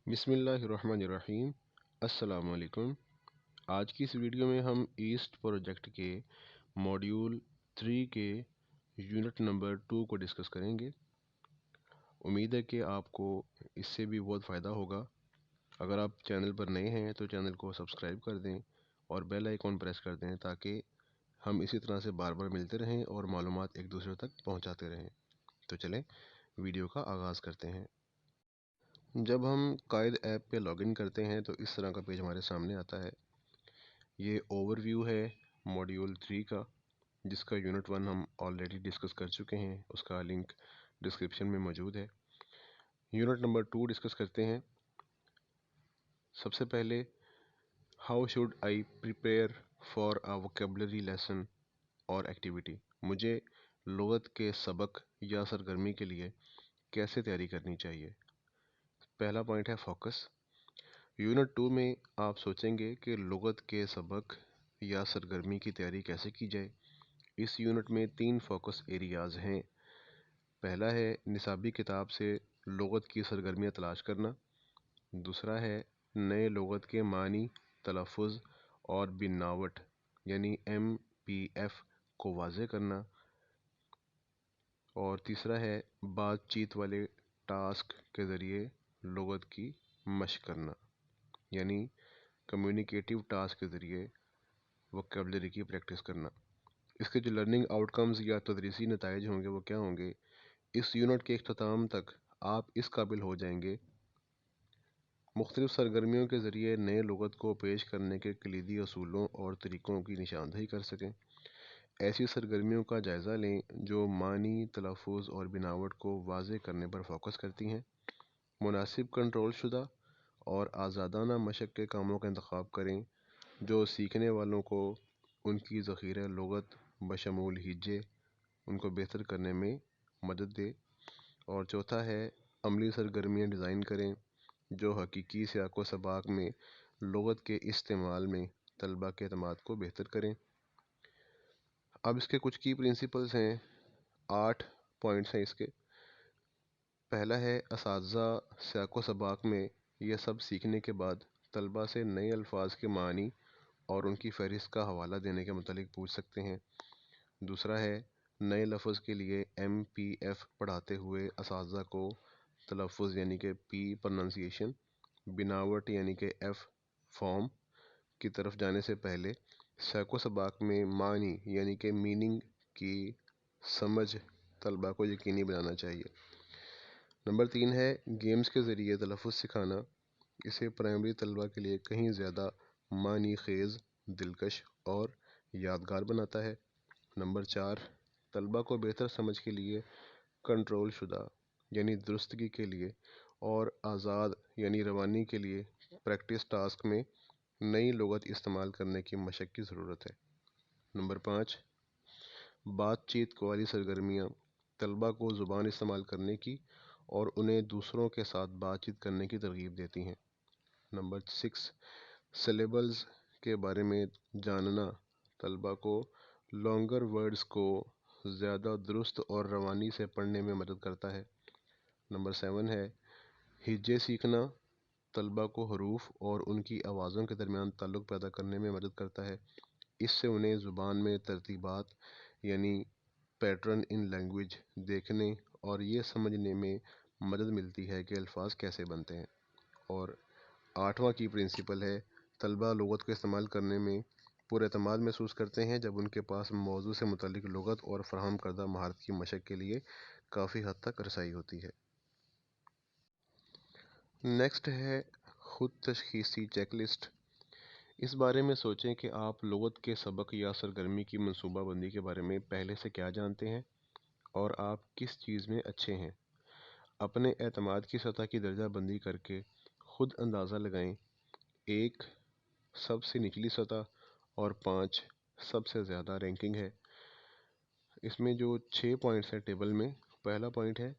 بسم اللہ الرحمن الرحیم۔ السلام علیکم۔ آج کی اس ویڈیو میں ہم ایسٹ پروجیکٹ کے موڈیول 3 کے یونٹ نمبر 2 کو ڈسکس کریں گے۔ امید ہے کہ آپ کو اس سے بھی بہت فائدہ ہوگا۔ اگر آپ چینل پر نئے ہیں تو چینل کو سبسکرائب کر دیں اور بیل آئیکن پریس کر دیں تاکہ ہم اسی طرح سے بار بار ملتے رہیں اور معلومات ایک دوسرے تک پہنچاتے رہیں۔ تو چلیں ویڈیو کا آغاز کرتے ہیں۔ جب ہم قائد ایپ پہ لاگ ان کرتے ہیں تو اس طرح کا پیج ہمارے سامنے آتا ہے۔ یہ اوور ویو ہے موڈیول 3 کا، جس کا یونٹ 1 ہم آلریڈی ڈسکس کر چکے ہیں، اس کا لنک ڈسکرپشن میں موجود ہے۔ یونٹ نمبر 2 ڈسکس کرتے ہیں۔ سب سے پہلے how should I prepare for a vocabulary lesson اور ایکٹیویٹی، مجھے لغت کے سبق یا سرگرمی کے لیے کیسے تیاری کرنی چاہیے۔ پہلا پوائنٹ ہے فوکس۔ یونٹ 2 میں آپ سوچیں گے کہ لغت کے سبق یا سرگرمی کی تیاری کیسے کی جائے۔ اس یونٹ میں 3 فوکس ایریاز ہیں۔ پہلا ہے نصابی کتاب سے لغت کی سرگرمیاں تلاش کرنا۔ دوسرا ہے نئے لغت کے معنی، تلفظ اور بناوٹ یعنی MPF کو واضح کرنا۔ اور تیسرا ہے بات چیت والے ٹاسک کے ذریعے لغت کی مشق کرنا، یعنی کمیونیکیٹیو ٹاسک کے ذریعے ووکیبلری کی پریکٹس کرنا۔ اس کے جو لرننگ آؤٹ کمز یا تدریسی نتائج ہوں گے وہ کیا ہوں گے؟ اس یونٹ کے اختتام تک آپ اس قابل ہو جائیں گے مختلف سرگرمیوں کے ذریعے نئے لغت کو پیش کرنے کے کلیدی اصولوں اور طریقوں کی نشاندہی کر سکیں۔ ایسی سرگرمیوں کا جائزہ لیں جو معنی، تلفظ اور بناوٹ کو واضح کرنے پر فوکس کرتی ہیں۔ مناسب کنٹرول شدہ اور آزادانہ مشق کے کاموں کا انتخاب کریں جو سیکھنے والوں کو ان کی ذخیرہ لغت بشمول ہجے ان کو بہتر کرنے میں مدد دے۔ اور چوتھا ہے عملی سرگرمیاں ڈیزائن کریں جو حقیقی سیاق و سباق میں لغت کے استعمال میں طلباء کے اعتماد کو بہتر کریں۔ اب اس کے کچھ کی پرنسپلز ہیں، 8 پوائنٹس ہیں اس کے۔ پہلا ہے اساتذہ سیاق و سباق میں یہ سب سیکھنے کے بعد طلباء سے نئے الفاظ کے معنی اور ان کی فہرست کا حوالہ دینے کے متعلق پوچھ سکتے ہیں۔ دوسرا ہے نئے لفظ کے لیے MPF پڑھاتے ہوئے اساتذہ کو تلفظ یعنی کہ P پروننسیشن، بناوٹ یعنی کہ F فارم کی طرف جانے سے پہلے سیاق و سباق میں معنی یعنی کہ میننگ کی سمجھ طلباء کو یقینی بنانا چاہیے۔ نمبر 3 ہے گیمز کے ذریعے تلفظ سکھانا، اسے پرائمری طلباء کے لیے کہیں زیادہ معنی خیز، دلکش اور یادگار بناتا ہے۔ نمبر 4 طلباء کو بہتر سمجھ کے لیے کنٹرول شدہ یعنی درستگی کے لیے اور آزاد یعنی روانی کے لیے پریکٹس ٹاسک میں نئی لغت استعمال کرنے کی مشق کی ضرورت ہے۔ نمبر 5 بات چیت والی سرگرمیاں طلباء کو زبان استعمال کرنے کی اور انہیں دوسروں کے ساتھ بات چیت کرنے کی ترغیب دیتی ہیں۔ نمبر 6 سلیبلز کے بارے میں جاننا طلباء کو لانگر ورڈز کو زیادہ درست اور روانی سے پڑھنے میں مدد کرتا ہے۔ نمبر 7 ہے ہجے سیکھنا طلباء کو حروف اور ان کی آوازوں کے درمیان تعلق پیدا کرنے میں مدد کرتا ہے۔ اس سے انہیں زبان میں ترتیبات یعنی پیٹرن ان لینگویج دیکھنے اور یہ سمجھنے میں مدد ملتی ہے کہ الفاظ کیسے بنتے ہیں۔ اور 8واں کی پرنسپل ہے طلباء لغت کو استعمال کرنے میں پر اعتماد محسوس کرتے ہیں جب ان کے پاس موضوع سے متعلق لغت اور فراہم کردہ مہارت کی مشق کے لیے کافی حد تک رسائی ہوتی ہے۔ نیکسٹ ہے خود تشخیصی چیک لسٹ۔ اس بارے میں سوچیں کہ آپ لغت کے سبق یا سرگرمی کی منصوبہ بندی کے بارے میں پہلے سے کیا جانتے ہیں اور آپ کس چیز میں اچھے ہیں۔ اپنے اعتماد کی سطح کی درجہ بندی کر کے خود اندازہ لگائیں، 1 سب سے نچلی سطح اور 5 سب سے زیادہ رینکنگ ہے۔ اس میں جو 6 پوائنٹس ہیں ٹیبل میں، پہلا پوائنٹ ہے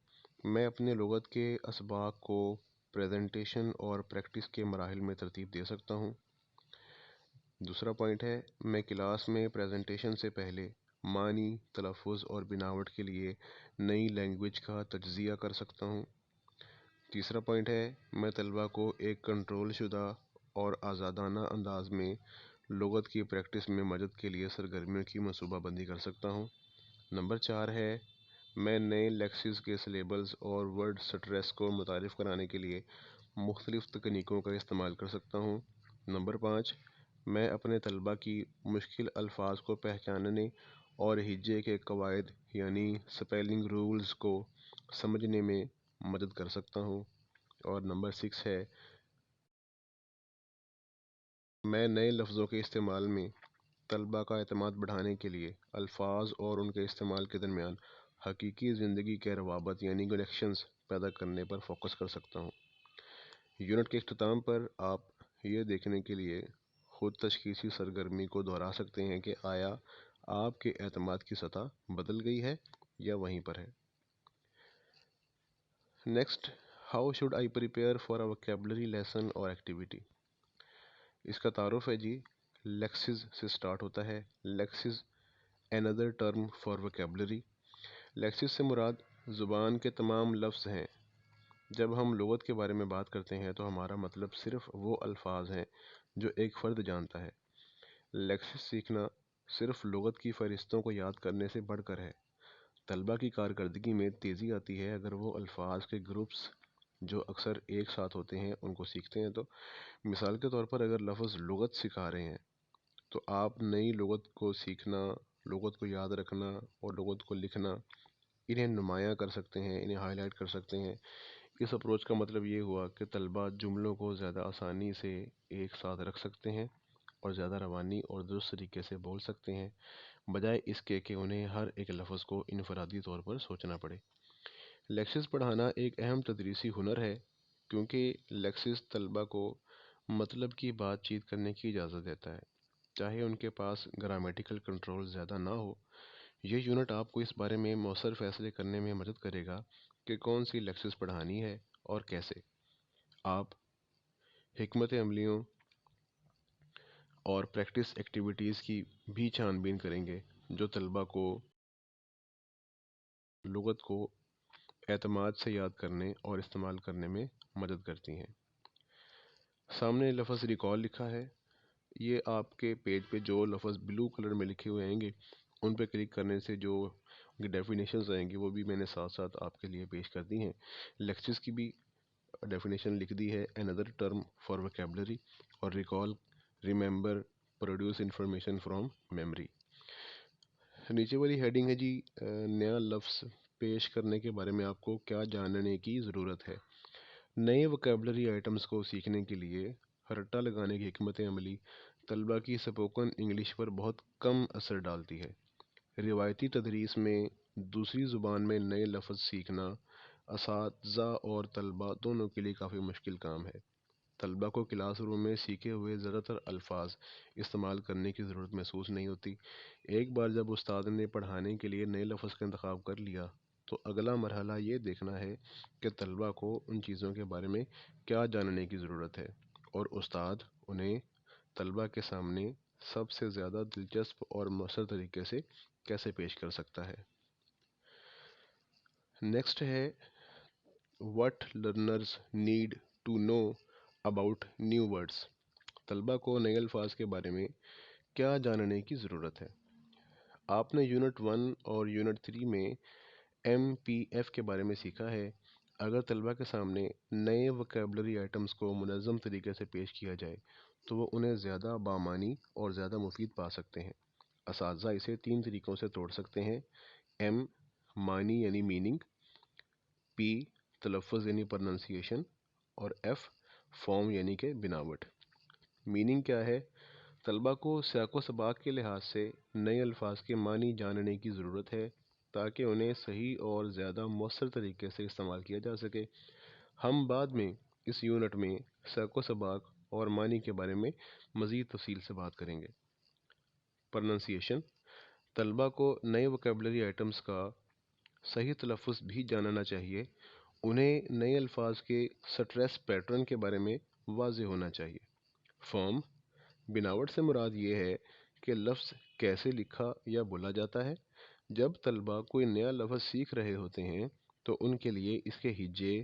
میں اپنے لغت کے اسباق کو پریزنٹیشن اور پریکٹس کے مراحل میں ترتیب دے سکتا ہوں۔ دوسرا پوائنٹ ہے میں کلاس میں پریزنٹیشن سے پہلے معنی، تلفظ اور بناوٹ کے لیے نئی لینگویج کا تجزیہ کر سکتا ہوں۔ تیسرا پوائنٹ ہے، میں طلبہ کو ایک کنٹرول شدہ اور آزادانہ انداز میں لغت کی پریکٹس میں مدد کے لیے سرگرمیوں کی منصوبہ بندی کر سکتا ہوں۔ نمبر 4 ہے، میں نئے لیکسز کے سلیبلز اور ورڈ سٹریس کو متعارف کرانے کے لیے مختلف تکنیکوں کا استعمال کر سکتا ہوں۔ نمبر 5، میں اپنے طلبہ کی مشکل الفاظ کو پہچاننے اور ہجے کے قواعد یعنی سپیلنگ رولز کو سمجھنے میں مدد کر سکتا ہوں۔ اور نمبر 6 ہے، میں نئے لفظوں کے استعمال میں طلبہ کا اعتماد بڑھانے کے لیے الفاظ اور ان کے استعمال کے درمیان حقیقی زندگی کے روابط یعنی کنیکشنز پیدا کرنے پر فوکس کر سکتا ہوں۔ یونٹ کے اختتام پر آپ یہ دیکھنے کے لیے خود تشخیصی سرگرمی کو دہرا سکتے ہیں کہ آیا آپ کے اعتماد کی سطح بدل گئی ہے یا وہیں پر ہے۔ Next, how should I prepare for a vocabulary lesson اور ایکٹیویٹی۔ اس کا تعارف ہے جی، لیکسز سے سٹارٹ ہوتا ہے۔ لیکسز another ٹرم فار ووکیبلری۔ لیکسز سے مراد زبان کے تمام لفظ ہیں۔ جب ہم لغت کے بارے میں بات کرتے ہیں تو ہمارا مطلب صرف وہ الفاظ ہیں جو ایک فرد جانتا ہے۔ لیکسز سیکھنا صرف لغت کی فہرستوں کو یاد کرنے سے بڑھ کر ہے۔ طلبہ کی کارکردگی میں تیزی آتی ہے اگر وہ الفاظ کے گروپس جو اکثر ایک ساتھ ہوتے ہیں ان کو سیکھتے ہیں۔ تو مثال کے طور پر اگر لفظ لغت سکھا رہے ہیں تو آپ نئی لغت کو سیکھنا، لغت کو یاد رکھنا اور لغت کو لکھنا، انہیں نمایاں کر سکتے ہیں، انہیں ہائی لائٹ کر سکتے ہیں۔ اس اپروچ کا مطلب یہ ہوا کہ طلبہ جملوں کو زیادہ آسانی سے ایک ساتھ رکھ سکتے ہیں اور زیادہ روانی اور درست طریقے سے بول سکتے ہیں، بجائے اس کے کہ انہیں ہر ایک لفظ کو انفرادی طور پر سوچنا پڑے۔ لیکسز پڑھانا ایک اہم تدریسی ہنر ہے کیونکہ لیکسز طلبہ کو مطلب کی بات چیت کرنے کی اجازت دیتا ہے، چاہے ان کے پاس گرامیٹیکل کنٹرول زیادہ نہ ہو۔ یہ یونٹ آپ کو اس بارے میں مؤثر فیصلے کرنے میں مدد کرے گا کہ کون سی لیکسز پڑھانی ہے اور کیسے۔ آپ حکمت عملیوں اور پریکٹس ایکٹیویٹیز کی بھی چھان بین کریں گے جو طلبہ کو لغت کو اعتماد سے یاد کرنے اور استعمال کرنے میں مدد کرتی ہیں۔ سامنے لفظ ریکال لکھا ہے۔ یہ آپ کے پیج پہ جو لفظ بلو کلر میں لکھے ہوئے آئیں گے ان پہ کلک کرنے سے جو ڈیفینیشنز آئیں گی وہ بھی میں نے ساتھ ساتھ آپ کے لیے پیش کر دی ہیں۔ لیکچرز کی بھی ڈیفینیشن لکھ دی ہے، another term for vocabulary، اور recall, remember, produce information from memory. نیچے والی ہیڈنگ ہے جی، نیا لفظ پیش کرنے کے بارے میں آپ کو کیا جاننے کی ضرورت ہے۔ نئے وکیبلری آئٹمز کو سیکھنے کے لیے رٹا لگانے کی حکمت عملی طلبہ کی سپوکن انگلش پر بہت کم اثر ڈالتی ہے۔ روایتی تدریس میں دوسری زبان میں نئے لفظ سیکھنا اساتذہ اور طلبہ دونوں کے لیے کافی مشکل کام ہے۔ طلبہ کو کلاس روم میں سیکھے ہوئے زیادہ تر الفاظ استعمال کرنے کی ضرورت محسوس نہیں ہوتی۔ ایک بار جب استاد نے پڑھانے کے لیے نئے لفظ کا انتخاب کر لیا تو اگلا مرحلہ یہ دیکھنا ہے کہ طلبہ کو ان چیزوں کے بارے میں کیا جاننے کی ضرورت ہے اور استاد انہیں طلبہ کے سامنے سب سے زیادہ دلچسپ اور مؤثر طریقے سے کیسے پیش کر سکتا ہے۔ نیکسٹ ہے، what learners need to know about new words۔ طلبہ کو نئے الفاظ کے بارے میں کیا جاننے کی ضرورت ہے۔ آپ نے یونٹ 1 اور یونٹ 3 میں MPF کے بارے میں سیکھا ہے۔ اگر طلبہ کے سامنے نئے وکیبلری آئٹمز کو منظم طریقے سے پیش کیا جائے تو وہ انہیں زیادہ بامعنی اور زیادہ مفید پا سکتے ہیں۔ اساتذہ اسے 3 طریقوں سے توڑ سکتے ہیں: M معنی یعنی میننگ، P تلفظ یعنی پرننسیشن، اور F فارم یعنی کہ بناوٹ۔ میننگ کیا ہے؟ طلبہ کو سیاق و سباق کے لحاظ سے نئے الفاظ کے معنی جاننے کی ضرورت ہے تاکہ انہیں صحیح اور زیادہ مؤثر طریقے سے استعمال کیا جا سکے۔ ہم بعد میں اس یونٹ میں سیاق و سباق اور معنی کے بارے میں مزید تفصیل سے بات کریں گے۔ پرننسیشن، طلبہ کو نئے وکیبلری آئٹمز کا صحیح تلفظ بھی جاننا چاہیے۔ انہیں نئے الفاظ کے سٹریس پیٹرن کے بارے میں واضح ہونا چاہیے۔ فارم، بناوٹ سے مراد یہ ہے کہ لفظ کیسے لکھا یا بولا جاتا ہے۔ جب طلبہ کوئی نیا لفظ سیکھ رہے ہوتے ہیں تو ان کے لیے اس کے ہجے،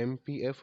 MPF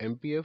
MPF,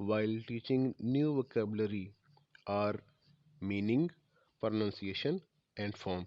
while teaching new vocabulary are meaning, pronunciation and form.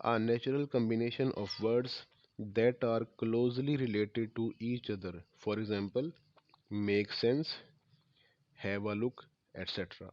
A natural combination of words that are closely related to each other. For example, make sense, have a look, etc.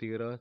13,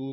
2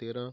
13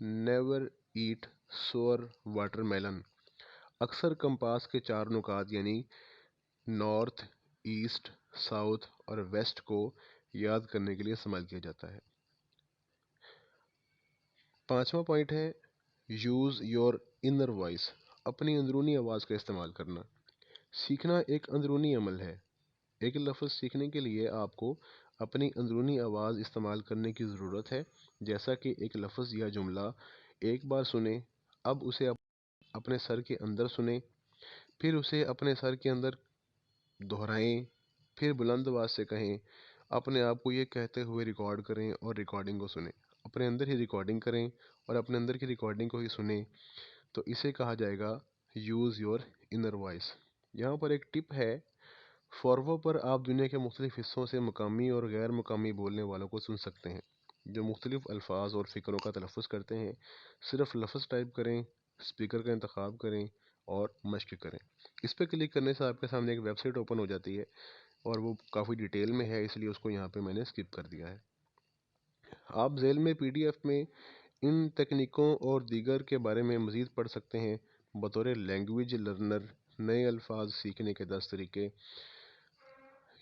never at سور water melon. اکثر compass کے چار نکات یعنی north, asset, south اور waste کو یاد کرنے کے لیے استعمال کیا جاتا ہے. پانچواں پوائنٹ ہے یوز یور انر وائس. اپنی اندرونی آواز کا استعمال کرنا. سیکھنا ایک اندرونی عمل ہے. ایک لفظ سیکھنے کے لیے آپ کو اپنی اندرونی آواز استعمال کرنے کی ضرورت ہے. جیسا کہ ایک لفظ یا جملہ ایک بار سنیں، اب اسے اپنے سر کے اندر سنیں، پھر اسے اپنے سر کے اندر دہرائیں، پھر بلند آواز سے کہیں. اپنے آپ کو یہ کہتے ہوئے ریکارڈ کریں اور ریکارڈنگ کو سنیں. اپنے اندر ہی ریکارڈنگ کریں اور اپنے اندر کی ریکارڈنگ کو ہی سنیں. تو اسے کہا جائے گا یوز یور انر وائس. یہاں پر ایک ٹپ ہے. فورو پر آپ دنیا کے مختلف حصوں سے مقامی اور غیر مقامی بولنے والوں کو سن سکتے ہیں جو مختلف الفاظ اور فکروں کا تلفظ کرتے ہیں. صرف لفظ ٹائپ کریں، اسپیکر کا انتخاب کریں اور مشق کریں. اس پہ کلک کرنے سے آپ کے سامنے ایک ویب سائٹ اوپن ہو جاتی ہے اور وہ کافی ڈیٹیل میں ہے، اس لیے اس کو یہاں پہ میں نے اسکپ کر دیا ہے. آپ ذیل میں پی ڈی ایف میں ان تکنیکوں اور دیگر کے بارے میں مزید پڑھ سکتے ہیں. بطور لینگویج لرنر نئے الفاظ سیکھنے کے 10 طریقے.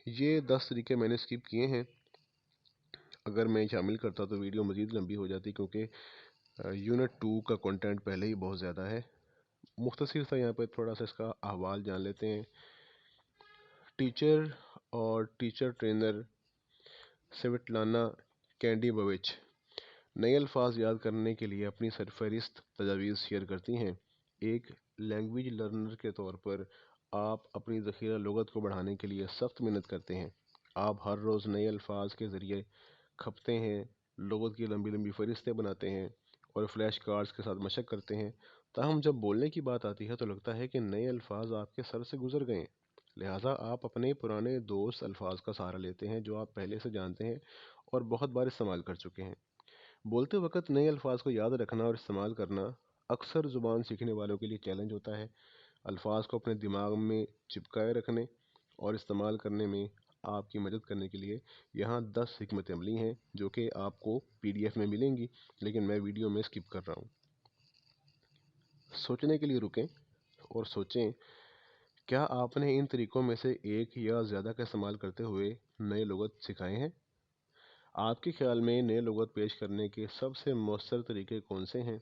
یہ 10 طریقے میں نے اسکپ کیے ہیں. اگر میں شامل کرتا تو ویڈیو مزید لمبی ہو جاتی، کیونکہ یونٹ 2 کا کنٹینٹ پہلے ہی بہت زیادہ ہے. مختصر سا یہاں پہ تھوڑا سا اس کا احوال جان لیتے ہیں. ٹیچر اور ٹیچر ٹرینر سویٹلانا کینڈیبوچ نئے الفاظ یاد کرنے کے لیے اپنی سرفہرست تجاویز شیئر کرتی ہیں. ایک لینگویج لرنر کے طور پر آپ اپنی ذخیرہ لغت کو بڑھانے کے لیے سخت محنت کرتے ہیں. آپ ہر روز نئے الفاظ کے ذریعے کھپتے ہیں، لغت کی لمبی لمبی فہرستیں بناتے ہیں اور فلیش کارڈز کے ساتھ مشق کرتے ہیں. تاہم جب بولنے کی بات آتی ہے تو لگتا ہے کہ نئے الفاظ آپ کے سر سے گزر گئے ہیں. لہٰذا آپ اپنے پرانے دوست الفاظ کا سہارا لیتے ہیں جو آپ پہلے سے جانتے ہیں اور بہت بار استعمال کر چکے ہیں. بولتے وقت نئے الفاظ کو یاد رکھنا اور استعمال کرنا اکثر زبان سیکھنے والوں کے لیے چیلنج ہوتا ہے. الفاظ کو اپنے دماغ میں چپکائے رکھنے اور استعمال کرنے میں آپ کی مدد کرنے کے لیے یہاں 10 حکمت عملی ہیں جو کہ آپ کو پی ڈی ایف میں ملیں گی، لیکن میں ویڈیو میں اسکپ کر رہا ہوں. سوچنے کے لیے رکیں اور سوچیں، کیا آپ نے ان طریقوں میں سے ایک یا زیادہ کا استعمال کرتے ہوئے نئے لغت سکھائے ہیں؟ آپ کے خیال میں نئے لغت پیش کرنے کے سب سے مؤثر طریقے کون سے ہیں؟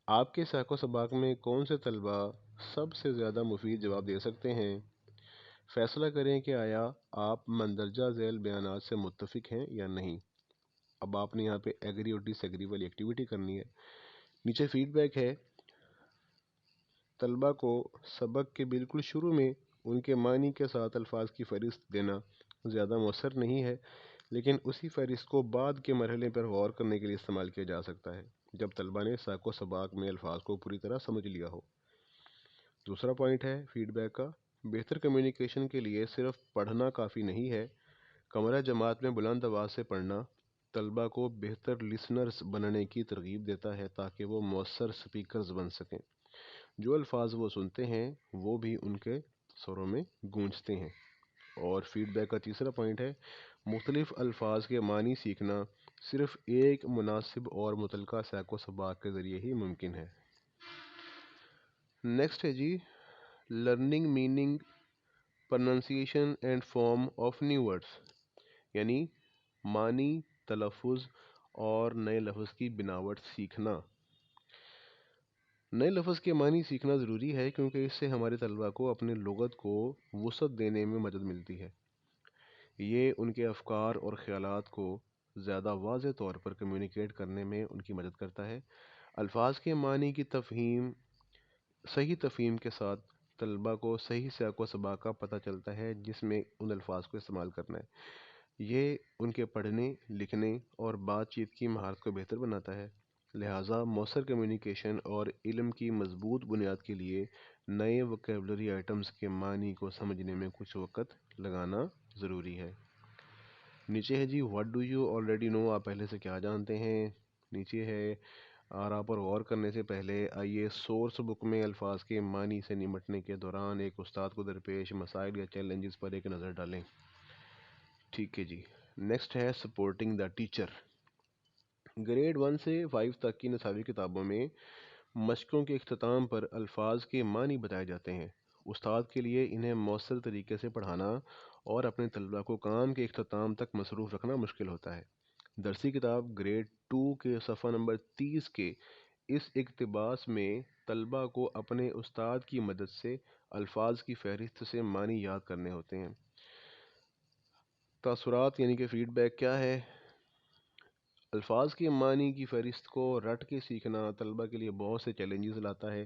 آپ کے سیاق و سباق میں کون سے طلبہ سب سے زیادہ مفید جواب دے سکتے ہیں؟ فیصلہ کریں کہ آیا آپ مندرجہ ذیل بیانات سے متفق ہیں یا نہیں. اب آپ نے یہاں پہ ایگری اور ڈس ایگری والی ایکٹیویٹی کرنی ہے. نیچے فیڈ بیک ہے. طلبہ کو سبق کے بالکل شروع میں ان کے معنی کے ساتھ الفاظ کی فہرست دینا زیادہ مؤثر نہیں ہے، لیکن اسی فہرست کو بعد کے مرحلے پر غور کرنے کے لیے استعمال کیا جا سکتا ہے جب طلبہ نے سیاق و سباق میں الفاظ کو پوری طرح سمجھ لیا ہو. دوسرا پوائنٹ ہے فیڈ بیک کا. بہتر کمیونیکیشن کے لیے صرف پڑھنا کافی نہیں ہے. کمرہ جماعت میں بلند آواز سے پڑھنا طلبہ کو بہتر لسنرز بننے کی ترغیب دیتا ہے تاکہ وہ مؤثر سپیکرز بن سکیں. جو الفاظ وہ سنتے ہیں وہ بھی ان کے سروں میں گونجتے ہیں. اور فیڈ بیک کا تیسرا پوائنٹ ہے مختلف الفاظ کے معنی سیکھنا صرف ایک مناسب اور متعلقہ سیاق و سباق کے ذریعے ہی ممکن ہے. نیکسٹ ہے جی learning meaning pronunciation and form of new words, یعنی معنی، تلفظ اور نئے لفظ کی بناوٹ سیکھنا. نئے لفظ کے معنی سیکھنا ضروری ہے کیونکہ اس سے ہمارے طلبہ کو اپنے لغت کو وسعت دینے میں مدد ملتی ہے. یہ ان کے افکار اور خیالات کو زیادہ واضح طور پر کمیونیکیٹ کرنے میں ان کی مدد کرتا ہے. الفاظ کے معنی کی صحیح تفہیم کے ساتھ طلبہ کو صحیح سیاق و سباق کا پتہ چلتا ہے جس میں ان الفاظ کو استعمال کرنا ہے. یہ ان کے پڑھنے، لکھنے اور بات چیت کی مہارت کو بہتر بناتا ہے. لہٰذا مؤثر کمیونیکیشن اور علم کی مضبوط بنیاد کے لیے نئے وکیبلری آئٹمز کے معنی کو سمجھنے میں کچھ وقت لگانا ضروری ہے. نیچے ہے جی what do you already know, آپ پہلے سے کیا جانتے ہیں. نیچے ہے آراء پر غور کرنے سے پہلے آئیے سورس بک میں الفاظ کے معنی سے نمٹنے کے دوران ایک استاد کو درپیش مسائل یا چیلنجز پر ایک نظر ڈالیں. ٹھیک ہے جی. نیکسٹ ہے سپورٹنگ دا ٹیچر. گریڈ 1 سے 5 تک کی نصابی کتابوں میں مشقوں کے اختتام پر الفاظ کے معنی بتائے جاتے ہیں۔ استاد کے لیے انہیں مؤثر طریقے سے پڑھانا اور اپنے طلبہ کو کام کے اختتام تک مصروف رکھنا مشکل ہوتا ہے۔ درسی کتاب گریڈ 2 کے صفحہ نمبر 30 کے اس اقتباس میں طلبہ کو اپنے استاد کی مدد سے الفاظ کی فہرست سے معنی یاد کرنے ہوتے ہیں۔ تاثرات یعنی کہ فیڈ بیک کیا ہے؟ الفاظ کے معنی کی فہرست کو رٹ کے سیکھنا طلبہ کے لیے بہت سے چیلنجز لاتا ہے،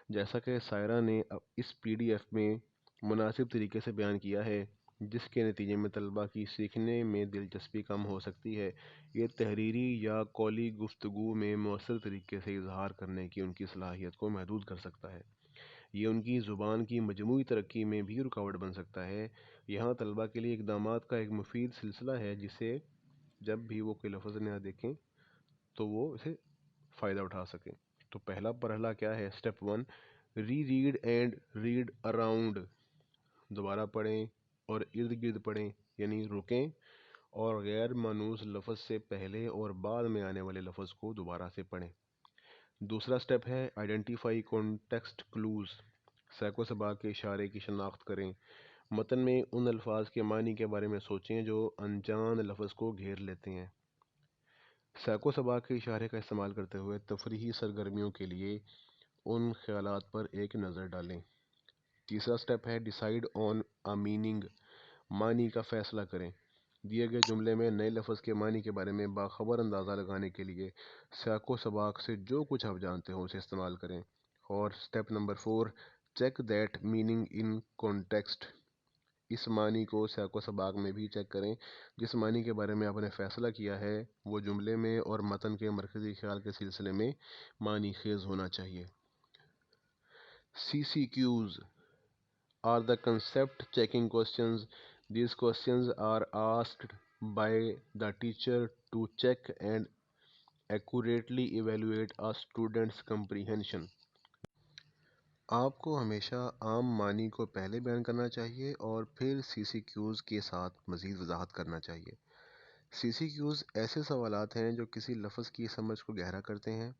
جیسا کہ سائرہ نے اس PDF میں مناسب طریقے سے بیان کیا ہے، جس کے نتیجے میں طلبہ کی سیکھنے میں دلچسپی کم ہو سکتی ہے۔ یہ تحریری یا قولی گفتگو میں مؤثر طریقے سے اظہار کرنے کی ان کی صلاحیت کو محدود کر سکتا ہے۔ یہ ان کی زبان کی مجموعی ترقی میں بھی رکاوٹ بن سکتا ہے۔ یہاں طلبہ کے لیے اقدامات کا ایک مفید سلسلہ ہے، جسے جب بھی وہ کوئی لفظ نیا دیکھیں تو وہ اسے فائدہ اٹھا سکیں۔ تو پہلا مرحلہ کیا ہے؟ Step 1، reread and read around, دوبارہ پڑھیں اور ارد گرد پڑھیں، یعنی رکیں اور غیر مانوس لفظ سے پہلے اور بعد میں آنے والے لفظ کو دوبارہ سے پڑھیں۔ دوسرا سٹیپ ہے آئیڈینٹیفائی کانٹیکسٹ کلوز، سیکو سباق کے اشارے کی شناخت کریں۔ متن میں ان الفاظ کے معنی کے بارے میں سوچیں جو انجان لفظ کو گھیر لیتے ہیں۔ سیکو سباق کے اشارے کا استعمال کرتے ہوئے تفریحی سرگرمیوں کے لیے ان خیالات پر ایک نظر ڈالیں۔ تیسرا سٹیپ ہے ڈیسائیڈ آن اے میننگ، معنی کا فیصلہ کریں۔ دیے گئے جملے میں نئے لفظ کے معنی کے بارے میں باخبر اندازہ لگانے کے لیے سیکو سباق سے جو کچھ آپ جانتے ہو اسے استعمال کریں۔ اور step number 4، check that meaning in context, اس معنی کو سیکو سباق میں بھی چیک کریں جس معنی کے بارے میں آپ نے فیصلہ کیا ہے وہ جملے میں اور متن کے مرکزی خیال کے سلسلے میں معنی خیز ہونا چاہیے۔ CCQs are the concept checking questions. These questions are asked by the teacher to check and accurately evaluate a student's comprehension. آپ کو ہمیشہ عام معنی کو پہلے بیان کرنا چاہیے اور پھر CCQs کے ساتھ مزید وضاحت کرنا چاہیے۔ CCQs ایسے سوالات ہیں جو کسی لفظ کی سمجھ کو گہرا کرتے ہیں،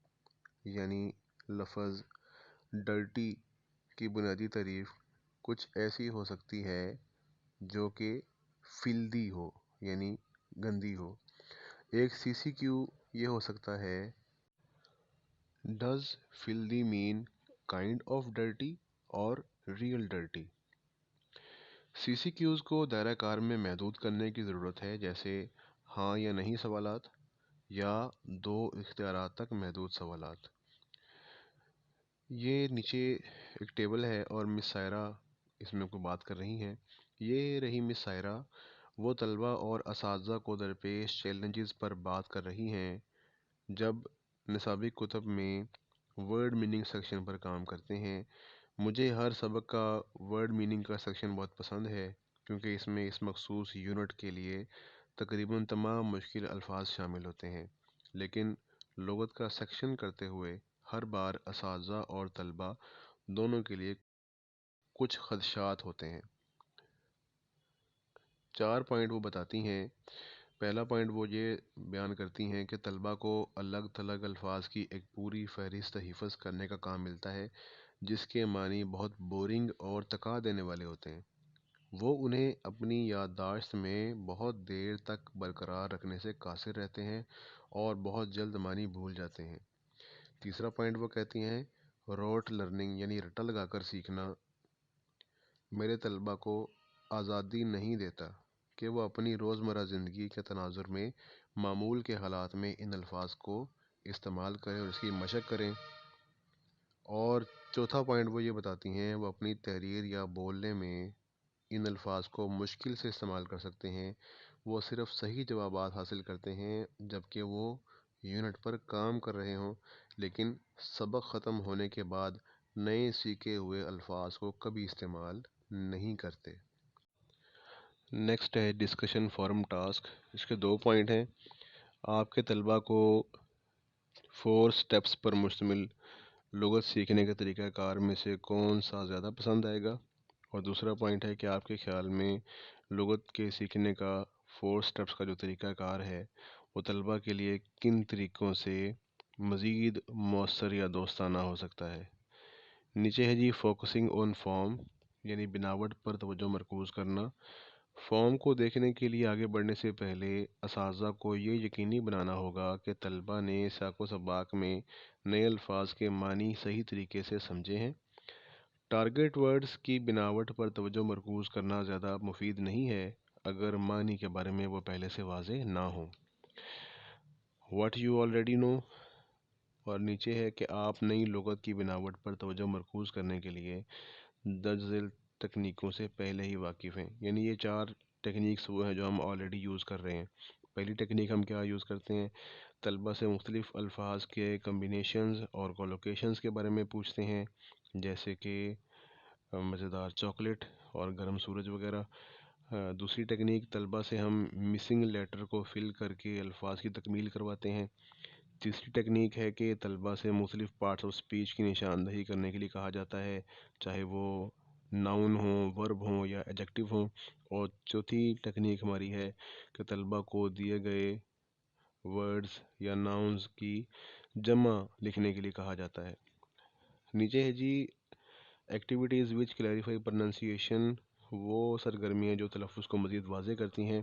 یعنی لفظ ڈرٹی کی بنیادی تعریف کچھ ایسی ہو سکتی ہے جو کہ فلدی ہو، یعنی گندی ہو۔ ایک CCQ یہ ہو سکتا ہے does filthy mean kind of dirty اور ریئل ڈرٹی۔ CCQs کو دائرہ کار میں محدود کرنے کی ضرورت ہے، جیسے ہاں یا نہیں سوالات یا 2 اختیارات تک محدود سوالات۔ یہ نیچے ایک ٹیبل ہے اور مس سائرہ اس میں کوئی بات کر رہی ہیں۔ یہ رہی مس سائرہ، وہ طلبہ اور اساتذہ کو درپیش چیلنجز پر بات کر رہی ہیں جب نصابی کتب میں ورڈ میننگ سیکشن پر کام کرتے ہیں۔ مجھے ہر سبق کا ورڈ میننگ کا سیکشن بہت پسند ہے، کیونکہ اس میں اس مخصوص یونٹ کے لیے تقریباً تمام مشکل الفاظ شامل ہوتے ہیں، لیکن لغت کا سیکشن کرتے ہوئے ہر بار اساتذہ اور طلبہ دونوں کے لیے کچھ خدشات ہوتے ہیں۔ 4 پوائنٹ وہ بتاتی ہیں۔ پہلا پوائنٹ وہ یہ بیان کرتی ہیں کہ طلبہ کو الگ تھلگ الفاظ کی ایک پوری فہرست حفظ کرنے کا کام ملتا ہے، جس کے معنی بہت بورنگ اور تکا دینے والے ہوتے ہیں۔ وہ انہیں اپنی یادداشت میں بہت دیر تک برقرار رکھنے سے قاصر رہتے ہیں اور بہت جلد معنی بھول جاتے ہیں۔ تیسرا پوائنٹ وہ کہتی ہیں روٹ لرننگ یعنی رٹا لگا کر سیکھنا میرے طلبہ کو آزادی نہیں دیتا کہ وہ اپنی روزمرہ زندگی کے تناظر میں معمول کے حالات میں ان الفاظ کو استعمال کریں اور اس کی مشق کریں۔ اور چوتھا پوائنٹ وہ یہ بتاتی ہیں وہ اپنی تحریر یا بولنے میں ان الفاظ کو مشکل سے استعمال کر سکتے ہیں۔ وہ صرف صحیح جوابات حاصل کرتے ہیں جبکہ وہ یونٹ پر کام کر رہے ہوں، لیکن سبق ختم ہونے کے بعد نئے سیکھے ہوئے الفاظ کو کبھی استعمال نہیں کرتے۔ نیکسٹ ہے ڈسکشن فورم ٹاسک۔ اس کے 2 پوائنٹ ہیں۔ آپ کے طلبہ کو 4 سٹیپس پر مشتمل لغت سیکھنے کے طریقہ کار میں سے کون سا زیادہ پسند آئے گا؟ اور دوسرا پوائنٹ ہے کہ آپ کے خیال میں لغت کے سیکھنے کا 4 سٹیپس کا جو طریقہ کار ہے وہ طلبہ کے لیے کن طریقوں سے مزید مؤثر یا دوستانہ ہو سکتا ہے۔ نیچے ہے جی فوکسنگ آن فارم، یعنی بناوٹ پر توجہ مرکوز کرنا۔ فارم کو دیکھنے کے لیے آگے بڑھنے سے پہلے اساتذہ کو یہ یقینی بنانا ہوگا کہ طلبہ نے سیاق و سباق میں نئے الفاظ کے معنی صحیح طریقے سے سمجھے ہیں۔ ٹارگٹ ورڈز کی بناوٹ پر توجہ مرکوز کرنا زیادہ مفید نہیں ہے اگر معنی کے بارے میں وہ پہلے سے واضح نہ ہوں۔ واٹ یو آلریڈی نو، اور نیچے ہے کہ آپ نئی لغت کی بناوٹ پر توجہ مرکوز کرنے کے لیے درج ذیل تکنیکوں سے پہلے ہی واقف ہیں۔ یعنی یہ 4 ٹیکنیکس وہ ہیں جو ہم آلریڈی یوز کر رہے ہیں۔ پہلی ٹیکنیک ہم کیا یوز کرتے ہیں؟ طلبہ سے مختلف الفاظ کے کمبینیشنز اور کولوکیشنز کے بارے میں پوچھتے ہیں، جیسے کہ مزیدار چاکلیٹ اور گرم سورج وغیرہ۔ دوسری ٹیکنیک، طلبہ سے ہم مسنگ لیٹر کو فل کر کے الفاظ کی تکمیل کرواتے ہیں۔ تیسری ٹیکنیک ہے کہ طلبہ سے مختلف پارٹس آف اسپیچ کی نشاندہی کرنے کے لیے کہا جاتا ہے، چاہے وہ ناؤن ہوں، ورب ہوں یا ایڈجیکٹو ہوں۔ اور چوتھی ٹیکنیک ہماری ہے کہ طلبہ کو دیے گئے ورڈز یا ناؤنز کی جمع لکھنے کے لیے کہا جاتا ہے۔ نیچے ہے جی ایکٹیویٹیز وچ کلیریفائی پروننسیشن، وہ سرگرمیاں جو تلفظ کو مزید واضح کرتی ہیں،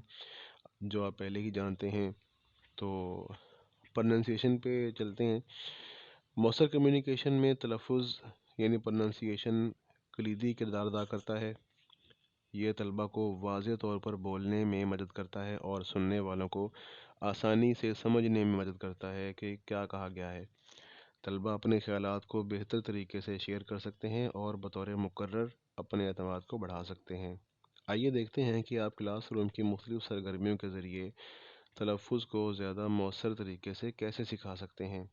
جو آپ پہلے ہی جانتے ہیں۔ تو پروننسیشن پہ چلتے ہیں۔ مؤثر کمیونیکیشن میں تلفظ یعنی پروننسیشن کلیدی کردار ادا کرتا ہے۔ یہ طلبہ کو واضح طور پر بولنے میں مدد کرتا ہے اور سننے والوں کو آسانی سے سمجھنے میں مدد کرتا ہے کہ کیا کہا گیا ہے۔ طلبہ اپنے خیالات کو بہتر طریقے سے شیئر کر سکتے ہیں اور بطور مقرر اپنے اعتماد کو بڑھا سکتے ہیں۔ آئیے دیکھتے ہیں کہ آپ کلاس روم کی مختلف سرگرمیوں کے ذریعے تلفظ کو زیادہ مؤثر طریقے سے کیسے سکھا سکتے ہیں۔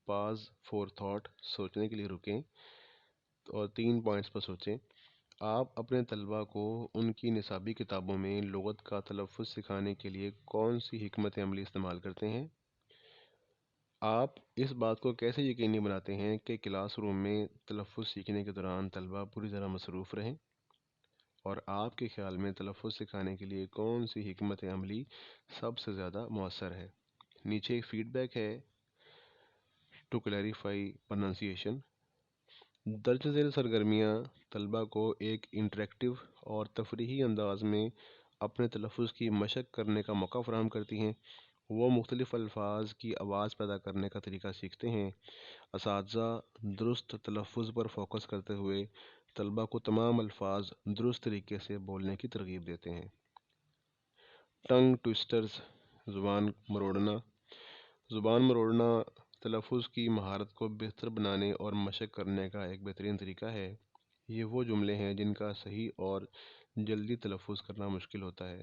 پاز فور تھاٹ، سوچنے کے لیے رکیں اور 3 پوائنٹس پر سوچیں۔ آپ اپنے طلبہ کو ان کی نصابی کتابوں میں لغت کا تلفظ سکھانے کے لیے کون سی حکمت عملی استعمال کرتے ہیں؟ آپ اس بات کو کیسے یقینی بناتے ہیں کہ کلاس روم میں تلفظ سیکھنے کے دوران طلبہ پوری طرح مصروف رہیں؟ اور آپ کے خیال میں تلفظ سکھانے کے لیے کون سی حکمت عملی سب سے زیادہ مؤثر ہے؟ نیچے ایک فیڈ بیک ہے ٹو کلیریفائی پروننسیشن۔ درج ذیل سرگرمیاں طلبہ کو ایک انٹریکٹیو اور تفریحی انداز میں اپنے تلفظ کی مشق کرنے کا موقع فراہم کرتی ہیں۔ وہ مختلف الفاظ کی آواز پیدا کرنے کا طریقہ سیکھتے ہیں۔ اساتذہ درست تلفظ پر فوکس کرتے ہوئے طلبہ کو تمام الفاظ درست طریقے سے بولنے کی ترغیب دیتے ہیں۔ ٹنگ ٹوئسٹرز، زبان مروڑنا۔ زبان مروڑنا تلفظ کی مہارت کو بہتر بنانے اور مشق کرنے کا ایک بہترین طریقہ ہے۔ یہ وہ جملے ہیں جن کا صحیح اور جلدی تلفظ کرنا مشکل ہوتا ہے۔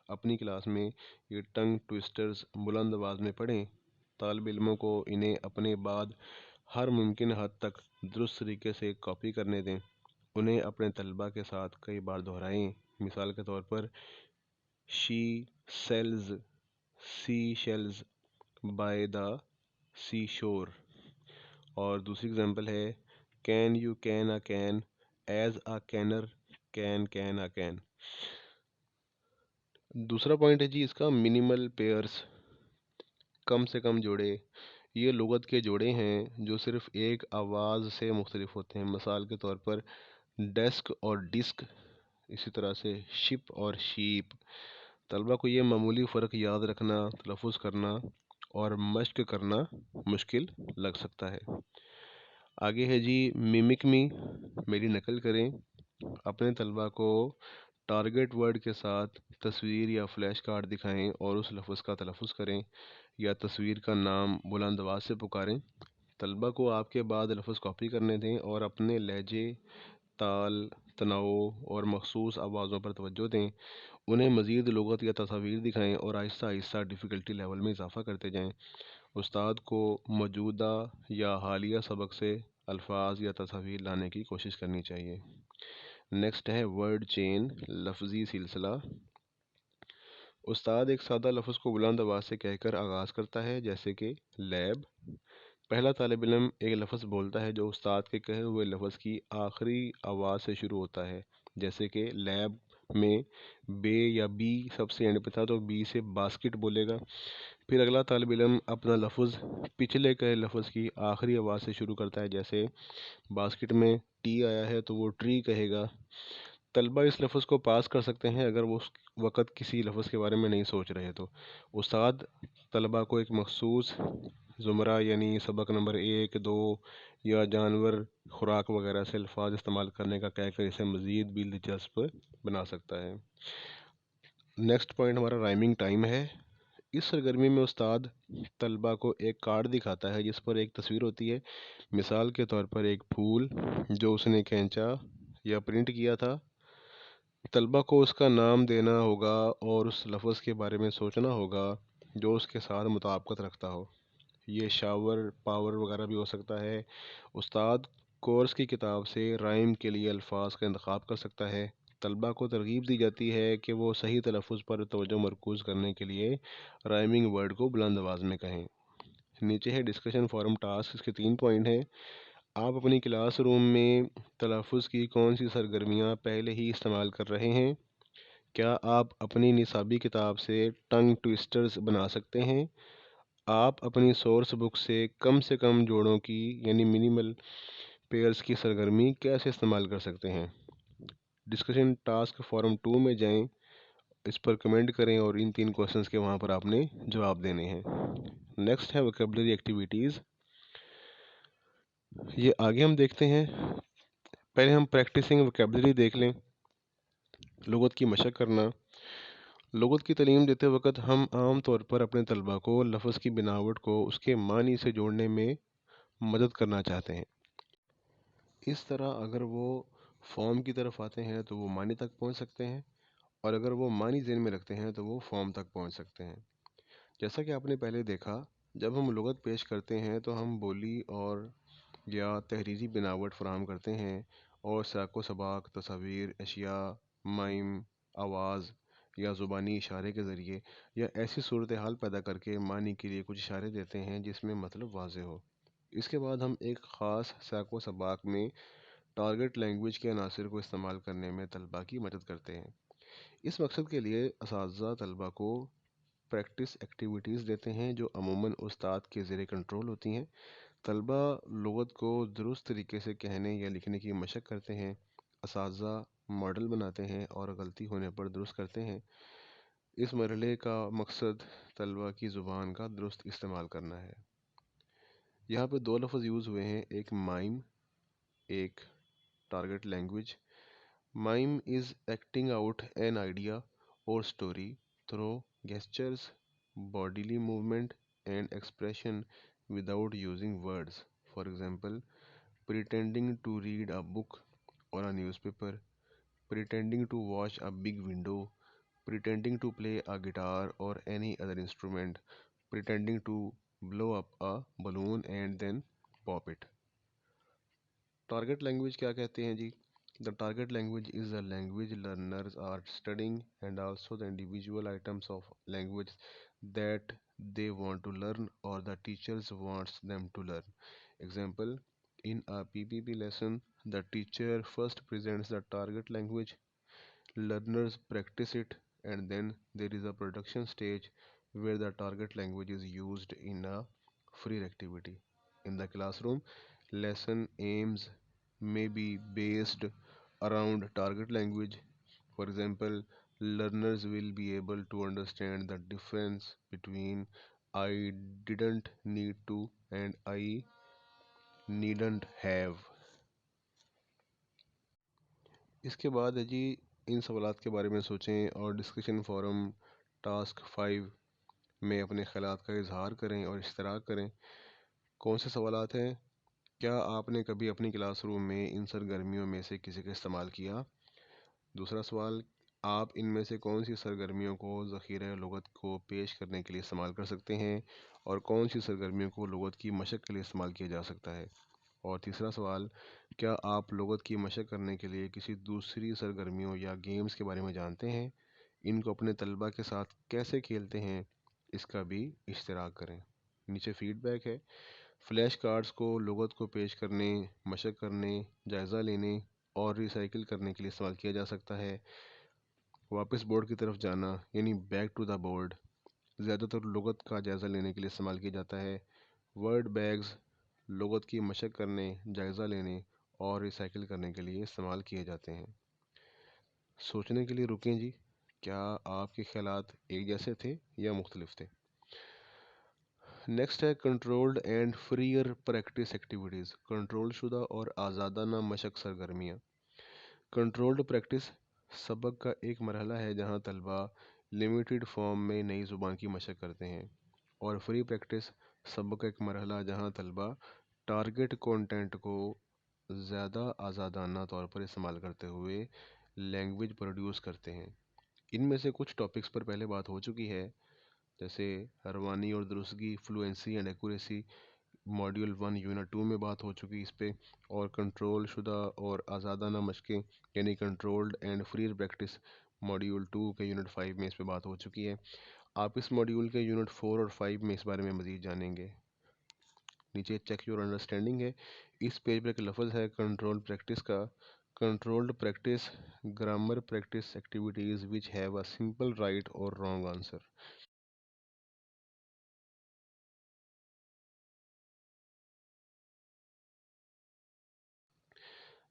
اپنی کلاس میں یہ ٹنگ ٹوئسٹرز بلند آواز میں پڑھیں۔ طالب علموں کو انہیں اپنے بعد ہر ممکن حد تک درست طریقے سے کاپی کرنے دیں۔ انہیں اپنے طلبہ کے ساتھ کئی بار دہرائیں۔ مثال کے طور پر she sells sea shells by the sea shore, اور دوسری اگزامپل ہے can you can a can as a canner can a can. دوسرا پوائنٹ ہے جی اس کا منیمل پیئرز، کم سے کم جوڑے۔ یہ لغت کے جوڑے ہیں جو صرف ایک آواز سے مختلف ہوتے ہیں۔ مثال کے طور پر ڈیسک اور ڈسک، اسی طرح سے شپ اور شیپ۔ طلبہ کو یہ معمولی فرق یاد رکھنا، تلفظ کرنا اور مشق کرنا مشکل لگ سکتا ہے۔ آگے ہے جی میمک می، میری نقل کریں۔ اپنے طلبہ کو ٹارگٹ ورڈ کے ساتھ تصویر یا فلیش کارڈ دکھائیں اور اس لفظ کا تلفظ کریں یا تصویر کا نام بلند آواز سے پکاریں۔ طلبہ کو آپ کے بعد لفظ کاپی کرنے دیں اور اپنے لہجے، تال، تناؤ اور مخصوص آوازوں پر توجہ دیں۔ انہیں مزید لغت یا تصاویر دکھائیں اور آہستہ آہستہ ڈیفیکلٹی لیول میں اضافہ کرتے جائیں۔ استاد کو موجودہ یا حالیہ سبق سے الفاظ یا تصاویر لانے کی کوشش کرنی چاہیے۔ نیکسٹ ہے ورڈ چین، لفظی سلسلہ۔ استاد ایک سادہ لفظ کو بلند آواز سے کہہ کر آغاز کرتا ہے، جیسے کہ لیب۔ پہلا طالب علم ایک لفظ بولتا ہے جو استاد کے کہے ہوئے لفظ کی آخری آواز سے شروع ہوتا ہے، جیسے کہ لیب میں بے یا بی سب سے اینڈ پہ تھا تو بی سے باسکٹ بولے گا۔ پھر اگلا طالب علم اپنا لفظ پچھلے کے لفظ کی آخری آواز سے شروع کرتا ہے، جیسے باسکٹ میں ٹی آیا ہے تو وہ ٹری کہے گا۔ طلبہ اس لفظ کو پاس کر سکتے ہیں اگر وہ اس وقت کسی لفظ کے بارے میں نہیں سوچ رہے تو استاد طلبہ کو ایک مخصوص زمرہ یعنی سبق نمبر 1 2 یا جانور، خوراک وغیرہ سے الفاظ استعمال کرنے کا کہہ کر اسے مزید بھی دلچسپ بنا سکتا ہے۔ نیکسٹ پوائنٹ ہمارا رائمنگ ٹائم ہے۔ اس سرگرمی میں استاد طلبہ کو ایک کارڈ دکھاتا ہے جس پر ایک تصویر ہوتی ہے، مثال کے طور پر ایک پھول جو اس نے کھینچا یا پرنٹ کیا تھا۔ طلبہ کو اس کا نام دینا ہوگا اور اس لفظ کے بارے میں سوچنا ہوگا جو اس کے ساتھ مطابقت رکھتا ہو۔ یہ شاور، پاور وغیرہ بھی ہو سکتا ہے۔ استاد کورس کی کتاب سے رائم کے لیے الفاظ کا انتخاب کر سکتا ہے۔ طلبہ کو ترغیب دی جاتی ہے کہ وہ صحیح تلفظ پر توجہ مرکوز کرنے کے لیے رائمنگ ورڈ کو بلند آواز میں کہیں۔ نیچے ہے ڈسکشن فورم ٹاسک، اس کے 3 پوائنٹ ہیں۔ آپ اپنی کلاس روم میں تلفظ کی کون سی سرگرمیاں پہلے ہی استعمال کر رہے ہیں؟ کیا آپ اپنی نصابی کتاب سے ٹنگ ٹوئسٹرز بنا سکتے ہیں؟ آپ اپنی سورس بک سے کم جوڑوں کی یعنی منیمل پیئرز کی سرگرمی کیسے استعمال کر سکتے ہیں؟ ڈسکشن ٹاسک فورم 2 میں جائیں، اس پر کمنٹ کریں اور ان 3 کوشچنز کے وہاں پر آپ نے جواب دینے ہیں۔ نیکسٹ ہے ووکیبلری ایکٹیویٹیز۔ یہ آگے ہم دیکھتے ہیں، پہلے ہم پریکٹسنگ ووکیبلری دیکھ لیں۔ لغت کی مشق کرنا۔ لغت کی تعلیم دیتے وقت ہم عام طور پر اپنے طلبہ کو لفظ کی بناوٹ کو اس کے معنی سے جوڑنے میں مدد کرنا چاہتے ہیں۔ اس طرح اگر وہ فارم کی طرف آتے ہیں تو وہ معنی تک پہنچ سکتے ہیں، اور اگر وہ معنی ذہن میں رکھتے ہیں تو وہ فارم تک پہنچ سکتے ہیں۔ جیسا کہ آپ نے پہلے دیکھا، جب ہم لغت پیش کرتے ہیں تو ہم بولی اور یا تحریری بناوٹ فراہم کرتے ہیں اور سیاق و سباق، تصاویر، اشیاء، مائم، آواز یا زبانی اشارے کے ذریعے یا ایسی صورتحال پیدا کر کے معنی کے لیے کچھ اشارے دیتے ہیں جس میں مطلب واضح ہو۔ اس کے بعد ہم ایک خاص سیاق و سباق میں ٹارگٹ لینگویج کے عناصر کو استعمال کرنے میں طلبہ کی مدد کرتے ہیں۔ اس مقصد کے لیے اساتذہ طلبہ کو پریکٹس ایکٹیویٹیز دیتے ہیں جو عموماً استاد کے زیر کنٹرول ہوتی ہیں۔ طلبہ لغت کو درست طریقے سے کہنے یا لکھنے کی مشق کرتے ہیں، اساتذہ ماڈل بناتے ہیں اور غلطی ہونے پر درست کرتے ہیں۔ اس مرحلے کا مقصد طلبہ کی زبان کا درست استعمال کرنا ہے۔ یہاں پہ 2 لفظ یوز ہوئے ہیں، ایک مائم، ایک target language. Mime is acting out an idea اور story through gestures, bodily movement and expression without using words. For example, pretending to read a book or a newspaper, pretending to watch a big window, pretending to play a guitar or any other instrument, pretending to blow up a balloon and then pop it. Target language کیا کہتے ہیں جی؟ The target language is a language learners are studying and also the individual items of language that they want to learn or the teachers wants them to learn. Example, in a PPP lesson, the teacher first presents the target language, learners practice it, and then there is a production stage where the target language is used in a free activity. In the classroom, lesson aims may be based around target language. For example, learners will be able to understand the difference between I didn't need to and I needn't have. اس کے بعد ہے جی، ان سوالات کے بارے میں سوچیں اور discussion forum task 5 میں اپنے خیالات کا اظہار کریں اور اشتراک کریں۔ کون سے سوالات ہیں؟ کیا آپ نے کبھی اپنی کلاس روم میں ان سرگرمیوں میں سے کسی کا استعمال کیا؟ دوسرا سوال، آپ ان میں سے کون سی سرگرمیوں کو ذخیرہ لغت کو پیش کرنے کے لیے استعمال کر سکتے ہیں اور کون سی سرگرمیوں کو لغت کی مشق کے لیے استعمال کیا جا سکتا ہے؟ اور تیسرا سوال، کیا آپ لغت کی مشق کرنے کے لیے کسی دوسری سرگرمیوں یا گیمز کے بارے میں جانتے ہیں؟ ان کو اپنے طلبہ کے ساتھ کیسے کھیلتے ہیں، اس کا بھی اشتراک کریں۔ نیچے فیڈ بیک ہے۔ فلیش کارڈز کو لغت کو پیش کرنے، مشق کرنے، جائزہ لینے اور ریسائیکل کرنے کے لیے استعمال کیا جا سکتا ہے۔ واپس بورڈ کی طرف جانا یعنی بیک ٹو دا بورڈ، زیادہ تر لغت کا جائزہ لینے کے لیے استعمال کیا جاتا ہے۔ ورڈ بیگز لغت کی مشق کرنے، جائزہ لینے اور ریسائیکل کرنے کے لیے استعمال کیے جاتے ہیں۔ سوچنے کے لیے رکیں جی، کیا آپ کے خیالات ایک جیسے تھے یا مختلف تھے؟ نیکسٹ ہے controlled and freer practice activities, control شدہ اور آزادانہ مشق سرگرمیاں۔ کنٹرولڈ پریکٹس سبق کا ایک مرحلہ ہے جہاں طلبہ لمیٹڈ فارم میں نئی زبان کی مشق کرتے ہیں، اور فری پریکٹس سبق کا ایک مرحلہ جہاں طلبہ ٹارگٹ کانٹینٹ کو زیادہ آزادانہ طور پر استعمال کرتے ہوئے لینگویج پروڈیوس کرتے ہیں۔ ان میں سے کچھ ٹاپکس پر پہلے بات ہو چکی ہے، جیسے روانی اور درستگی، fluency and accuracy, module 1 unit 2 میں بات ہو چکی اس پہ، اور کنٹرول شدہ اور آزادانہ مشقیں یعنی controlled and free practice module 2 کے یونٹ 5 میں اس پہ بات ہو چکی ہے۔ آپ اس ماڈیول کے یونٹ 4 اور 5 میں اس بارے میں مزید جانیں گے۔ نیچے چیک یور انڈرسٹینڈنگ ہے، اس پیج پر ایک لفظ ہے کنٹرول پریکٹس کا۔ Controlled practice grammar practice activities which have a simple right اور رانگ آنسر۔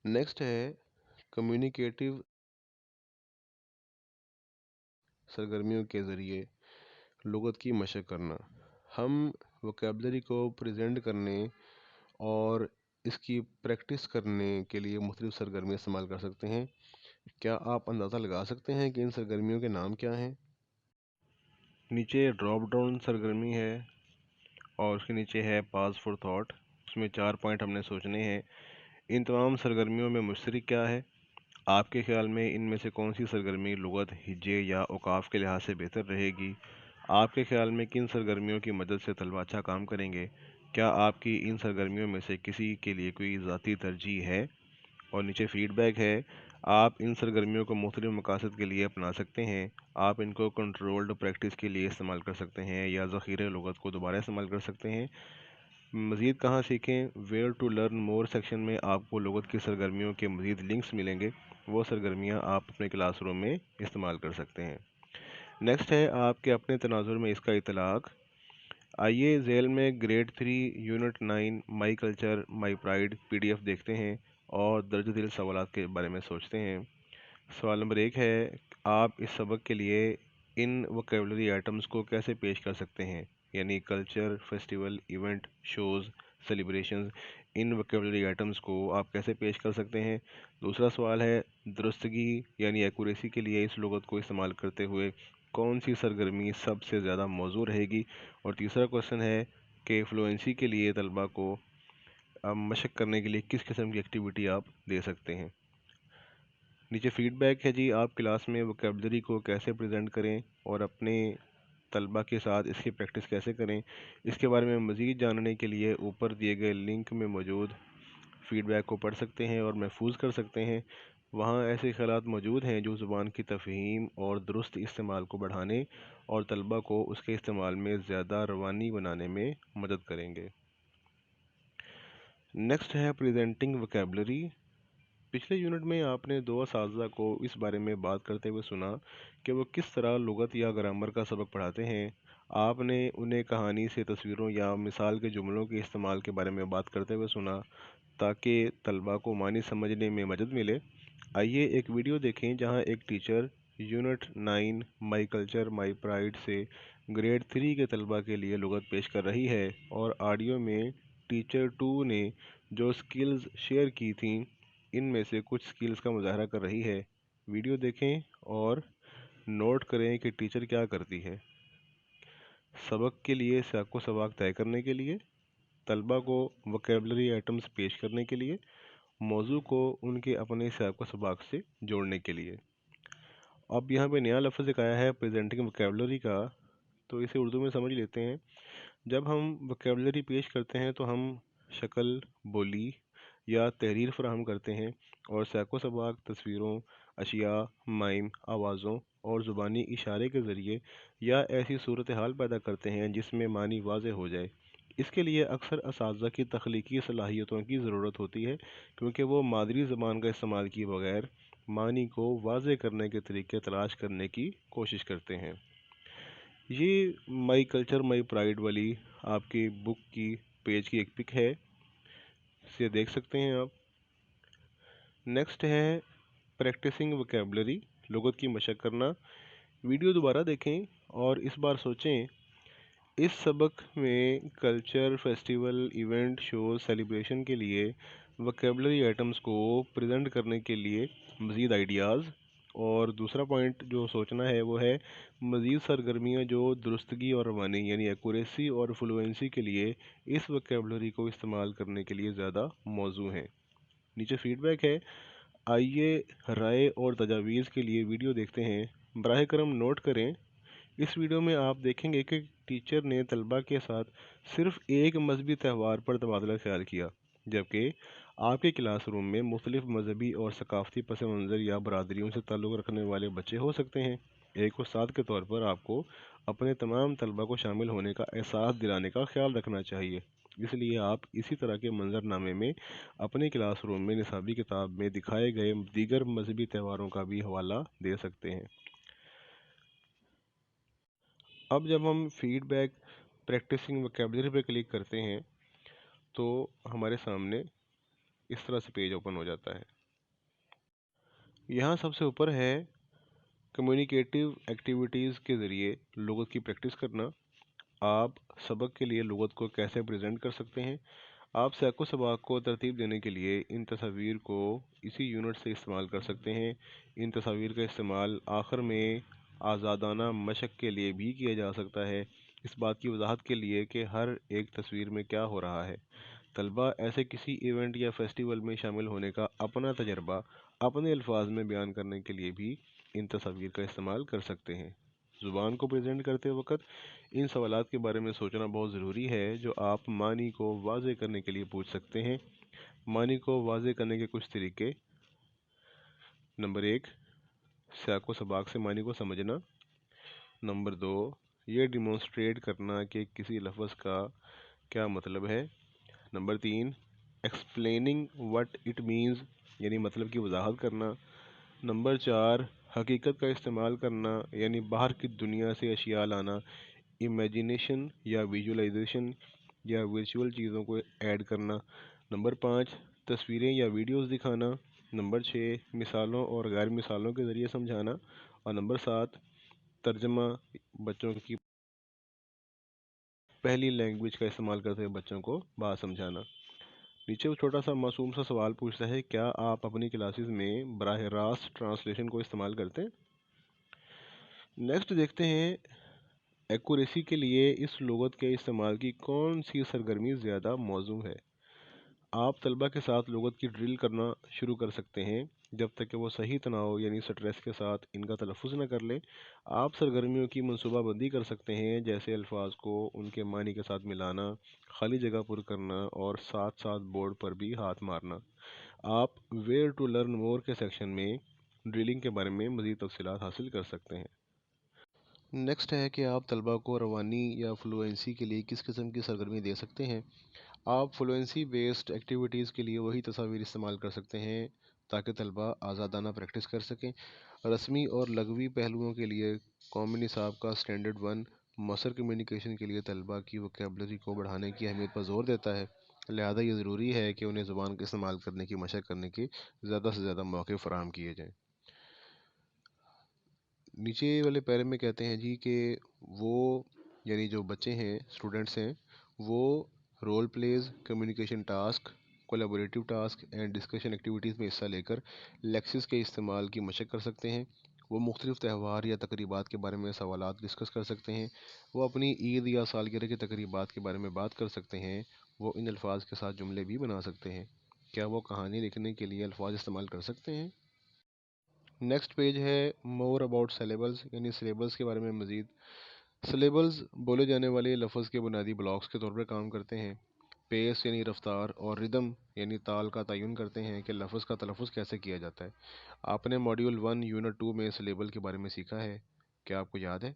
نیکسٹ ہے کمیونیکیٹو سرگرمیوں کے ذریعے لغت کی مشق کرنا۔ ہم ووکیبلری کو پریزنٹ کرنے اور اس کی پریکٹس کرنے کے لیے مختلف سرگرمیاں استعمال کر سکتے ہیں۔ کیا آپ اندازہ لگا سکتے ہیں کہ ان سرگرمیوں کے نام کیا ہیں؟ نیچے ڈراپ ڈاؤن سرگرمی ہے اور اس کے نیچے ہے پاز فور تھاٹ، اس میں 4 پوائنٹ ہم نے سوچنے ہیں۔ ان تمام سرگرمیوں میں مشترک کیا ہے؟ آپ کے خیال میں ان میں سے کون سی سرگرمی لغت، ہجے یا اوقاف کے لحاظ سے بہتر رہے گی؟ آپ کے خیال میں کن سرگرمیوں کی مدد سے طلبہ اچھا کام کریں گے؟ کیا آپ کی ان سرگرمیوں میں سے کسی کے لیے کوئی ذاتی ترجیح ہے؟ اور نیچے فیڈ بیک ہے، آپ ان سرگرمیوں کو مختلف مقاصد کے لیے اپنا سکتے ہیں۔ آپ ان کو کنٹرولڈ پریکٹس کے لیے استعمال کر سکتے ہیں یا ذخیرہ لغت کو دوبارہ استعمال کر سکتے ہیں۔ مزید کہاں سیکھیں؟ Where to learn more section میں آپ کو لغت کی سرگرمیوں کے مزید لنکس ملیں گے، وہ سرگرمیاں آپ اپنے کلاس روم میں استعمال کر سکتے ہیں۔ نیکسٹ ہے آپ کے اپنے تناظر میں اس کا اطلاق۔ آئیے ذیل میں grade 3 unit 9 my culture my pride PDF دیکھتے ہیں اور درج ذیل سوالات کے بارے میں سوچتے ہیں۔ سوال نمبر 1 ہے، آپ اس سبق کے لیے ان ووکیبلری آئٹمز کو کیسے پیش کر سکتے ہیں؟ یعنی culture, festival, event, shows, celebrations, ان ووکیبلری آئٹمز کو آپ کیسے پیش کر سکتے ہیں؟ دوسرا سوال ہے، درستگی یعنی ایکوریسی کے لیے اس لغت کو استعمال کرتے ہوئے کون سی سرگرمی سب سے زیادہ موزوں رہے گی؟ اور تیسرا کوشچن ہے کہ فلوئنسی کے لیے طلبہ کو مشق کرنے کے لیے کس قسم کی ایکٹیویٹی آپ دے سکتے ہیں؟ نیچے فیڈ بیک ہے جی، آپ کلاس میں ووکیبلری کو کیسے پریزنٹ کریں اور اپنے طلبہ کے ساتھ اس کی پریکٹس کیسے کریں؟ اس کے بارے میں مزید جاننے کے لیے اوپر دیے گئے لنک میں موجود فیڈ بیک کو پڑھ سکتے ہیں اور محفوظ کر سکتے ہیں۔ وہاں ایسے خیالات موجود ہیں جو زبان کی تفہیم اور درست استعمال کو بڑھانے اور طلبہ کو اس کے استعمال میں زیادہ روانی بنانے میں مدد کریں گے۔ نیکسٹ ہے پریزنٹنگ ووکیبلری۔ پچھلے یونٹ میں آپ نے 2 اساتذہ کو اس بارے میں بات کرتے ہوئے سنا کہ وہ کس طرح لغت یا گرامر کا سبق پڑھاتے ہیں۔ آپ نے انہیں کہانی سے تصویروں یا مثال کے جملوں کے استعمال کے بارے میں بات کرتے ہوئے سنا تاکہ طلبہ کو معنی سمجھنے میں مدد ملے۔ آئیے ایک ویڈیو دیکھیں جہاں ایک teacher unit 9 my culture my pride سے گریڈ 3 کے طلبہ کے لیے لغت پیش کر رہی ہے، اور آڈیو میں ٹیچر 2 نے جو سکلز شیئر کی تھیں ان میں سے کچھ سکلز کا مظاہرہ کر رہی ہے۔ ویڈیو دیکھیں اور نوٹ کریں کہ ٹیچر کیا کرتی ہے۔ سبق کے لیے سیاق و سباق طے کرنے کے لیے، طلبہ کو ووکیبلری آئٹمز پیش کرنے کے لیے، موضوع کو ان کے اپنے سیاق و سباق سے جوڑنے کے لیے۔ اب یہاں پہ نیا لفظ ایک آیا ہے پریزنٹنگ ووکیبلری کا، تو اسے اردو میں سمجھ لیتے ہیں۔ جب ہم ووکیبلری پیش کرتے ہیں تو ہم شکل، بولی یا تحریر فراہم کرتے ہیں، اور سیاق و سباق تصویروں، اشیاء، مائم، آوازوں اور زبانی اشارے کے ذریعے یا ایسی صورتحال پیدا کرتے ہیں جس میں معنی واضح ہو جائے۔ اس کے لیے اکثر اساتذہ کی تخلیقی صلاحیتوں کی ضرورت ہوتی ہے، کیونکہ وہ مادری زبان کا استعمال کیے بغیر معنی کو واضح کرنے کے طریقے تلاش کرنے کی کوشش کرتے ہیں۔ یہ مائی کلچر مائی پرائڈ والی آپ کی بک کی پیج کی ایک پک ہے، اسے دیکھ سکتے ہیں آپ۔ نیکسٹ ہے پریکٹسنگ وکیبلری، لغت کی مشق کرنا۔ ویڈیو دوبارہ دیکھیں اور اس بار سوچیں، اس سبق میں culture, festival, event, shows, celebration کے لیے وکیبلری آئٹمس کو پریزنٹ کرنے کے لیے مزید آئیڈیاز، اور دوسرا پوائنٹ جو سوچنا ہے وہ ہے مزید سرگرمیاں جو درستگی اور روانی یعنی ایکوریسی اور فلوئنسی کے لیے اس وکیبلری کو استعمال کرنے کے لیے زیادہ موزوں ہیں۔ نیچے فیڈ بیک ہے، آئیے رائے اور تجاویز کے لیے ویڈیو دیکھتے ہیں۔ براہ کرم نوٹ کریں، اس ویڈیو میں آپ دیکھیں گے کہ ٹیچر نے طلبہ کے ساتھ صرف ایک مذہبی تہوار پر تبادلہ خیال کیا، جبکہ آپ کے کلاس روم میں مختلف مذہبی اور ثقافتی پس منظر یا برادریوں سے تعلق رکھنے والے بچے ہو سکتے ہیں۔ ایک استاد کے طور پر آپ کو اپنے تمام طلبہ کو شامل ہونے کا احساس دلانے کا خیال رکھنا چاہیے، اس لیے آپ اسی طرح کے منظر نامے میں اپنے کلاس روم میں نصابی کتاب میں دکھائے گئے دیگر مذہبی تہواروں کا بھی حوالہ دے سکتے ہیں۔ اب جب ہم فیڈ بیک پریکٹسنگ وکیبلری پہ کلک کرتے ہیں تو ہمارے سامنے اس طرح سے پیج اوپن ہو جاتا ہے۔ یہاں سب سے اوپر ہے کمیونیکیٹیو ایکٹیویٹیز کے ذریعے لغت کی پریکٹس کرنا۔ آپ سبق کے لیے لغت کو کیسے پریزنٹ کر سکتے ہیں؟ آپ سیکو سباق کو ترتیب دینے کے لیے ان تصاویر کو اسی یونٹ سے استعمال کر سکتے ہیں۔ ان تصاویر کا استعمال آخر میں آزادانہ مشق کے لیے بھی کیا جا سکتا ہے، اس بات کی وضاحت کے لیے کہ ہر ایک تصویر میں کیا ہو رہا ہے۔ طلبہ ایسے کسی ایونٹ یا فیسٹیول میں شامل ہونے کا اپنا تجربہ اپنے الفاظ میں بیان کرنے کے لیے بھی ان تصاویر کا استعمال کر سکتے ہیں۔ زبان کو پریزنٹ کرتے وقت ان سوالات کے بارے میں سوچنا بہت ضروری ہے جو آپ معنی کو واضح کرنے کے لیے پوچھ سکتے ہیں۔ معنی کو واضح کرنے کے کچھ طریقے: نمبر 1، سیاق و سباق سے معنی کو سمجھنا۔ نمبر 2، یہ ڈیمونسٹریٹ کرنا کہ کسی لفظ کا کیا مطلب ہے۔ Number 3، explaining what it means یعنی مطلب کی وضاحت کرنا۔ نمبر 4، حقیقت کا استعمال کرنا یعنی باہر کی دنیا سے اشیاء لانا، امیجینیشن یا ویژولائزیشن یا ورچوئل چیزوں کو ایڈ کرنا۔ نمبر 5، تصویریں یا ویڈیوز دکھانا۔ نمبر 6، مثالوں اور غیر مثالوں کے ذریعے سمجھانا۔ اور نمبر 7، ترجمہ، بچوں کی پہلی لینگویج کا استعمال کرتے ہوئے بچوں کو بات سمجھانا۔ نیچے وہ چھوٹا سا معصوم سا سوال پوچھتا ہے، کیا آپ اپنی کلاسز میں براہ راست ٹرانسلیشن کو استعمال کرتے ہیں؟ نیکسٹ دیکھتے ہیں، ایکوریسی کے لیے اس لغت کے استعمال کی کون سی سرگرمی زیادہ موزوں ہے؟ آپ طلبہ کے ساتھ لغت کی ڈرل کرنا شروع کر سکتے ہیں جب تک کہ وہ صحیح تناؤ یعنی سٹریس کے ساتھ ان کا تلفظ نہ کر لیں۔ آپ سرگرمیوں کی منصوبہ بندی کر سکتے ہیں، جیسے الفاظ کو ان کے معنی کے ساتھ ملانا، خالی جگہ پر کرنا اور ساتھ ساتھ بورڈ پر بھی ہاتھ مارنا۔ آپ ویئر ٹو لرن مور کے سیکشن میں ڈرلنگ کے بارے میں مزید تفصیلات حاصل کر سکتے ہیں۔ نیکسٹ ہے کہ آپ طلبہ کو روانی یا فلوئنسی کے لیے کس قسم کی سرگرمی دے سکتے ہیں۔ آپ فلوئنسی بیسڈ ایکٹیویٹیز کے لیے وہی تصاویر استعمال کر سکتے ہیں تاکہ طلبہ آزادانہ پریکٹس کر سکیں۔ رسمی اور لغوی پہلوؤں کے لیے قومی نصاب کا اسٹینڈرڈ 1 مؤثر کمیونیکیشن کے لیے طلبہ کی وکیبلری کو بڑھانے کی اہمیت پر زور دیتا ہے، لہذا یہ ضروری ہے کہ انہیں زبان کا استعمال کرنے کی مشق کرنے کے زیادہ سے زیادہ مواقع فراہم کیے جائیں۔ نیچے والے پیرے میں کہتے ہیں جی کہ وہ یعنی جو بچے ہیں، اسٹوڈنٹس ہیں، وہ role plays, communication task, collaborative task and discussion activities میں حصہ لے کر لیکسس کے استعمال کی مشق کر سکتے ہیں۔ وہ مختلف تہوار یا تقریبات کے بارے میں سوالات ڈسکس کر سکتے ہیں۔ وہ اپنی عید یا سالگرہ کی تقریبات کے بارے میں بات کر سکتے ہیں۔ وہ ان الفاظ کے ساتھ جملے بھی بنا سکتے ہیں۔ کیا وہ کہانی لکھنے کے لیے الفاظ استعمال کر سکتے ہیں؟ نیکسٹ پیج ہے مور اباؤٹ سیلیبلز یعنی سلیبلز کے بارے میں مزید۔ سلیبلز بولے جانے والے لفظ کے بنیادی بلاکس کے طور پر کام کرتے ہیں۔ پیس یعنی رفتار اور ردم یعنی تال کا تعین کرتے ہیں کہ لفظ کا تلفظ کیسے کیا جاتا ہے۔ آپ نے ماڈیول 1 یونٹ 2 میں سلیبل کے بارے میں سیکھا ہے، کیا آپ کو یاد ہے؟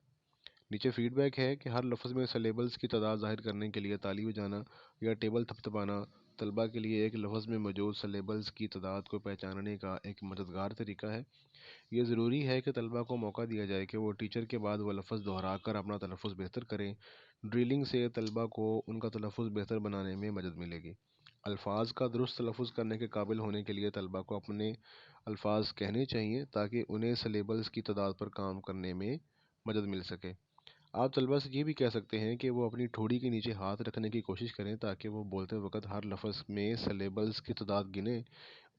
نیچے فیڈ بیک ہے کہ ہر لفظ میں سلیبلز کی تعداد ظاہر کرنے کے لیے تالی بجانا یا ٹیبل تھپتھپانا طلبہ کے لیے ایک لفظ میں موجود سلیبلز کی تعداد کو پہچاننے کا ایک مددگار طریقہ ہے۔ یہ ضروری ہے کہ طلبہ کو موقع دیا جائے کہ وہ ٹیچر کے بعد وہ لفظ دہرا کر اپنا تلفظ بہتر کریں۔ ڈرلنگ سے طلبہ کو ان کا تلفظ بہتر بنانے میں مدد ملے گی۔ الفاظ کا درست تلفظ کرنے کے قابل ہونے کے لیے طلبہ کو اپنے الفاظ کہنے چاہیے تاکہ انہیں سلیبلز کی تعداد پر کام کرنے میں مدد مل سکے۔ آپ طلبہ سے یہ بھی کہہ سکتے ہیں کہ وہ اپنی ٹھوڑی کے نیچے ہاتھ رکھنے کی کوشش کریں تاکہ وہ بولتے وقت ہر لفظ میں سلیبلز کی تعداد گنیں۔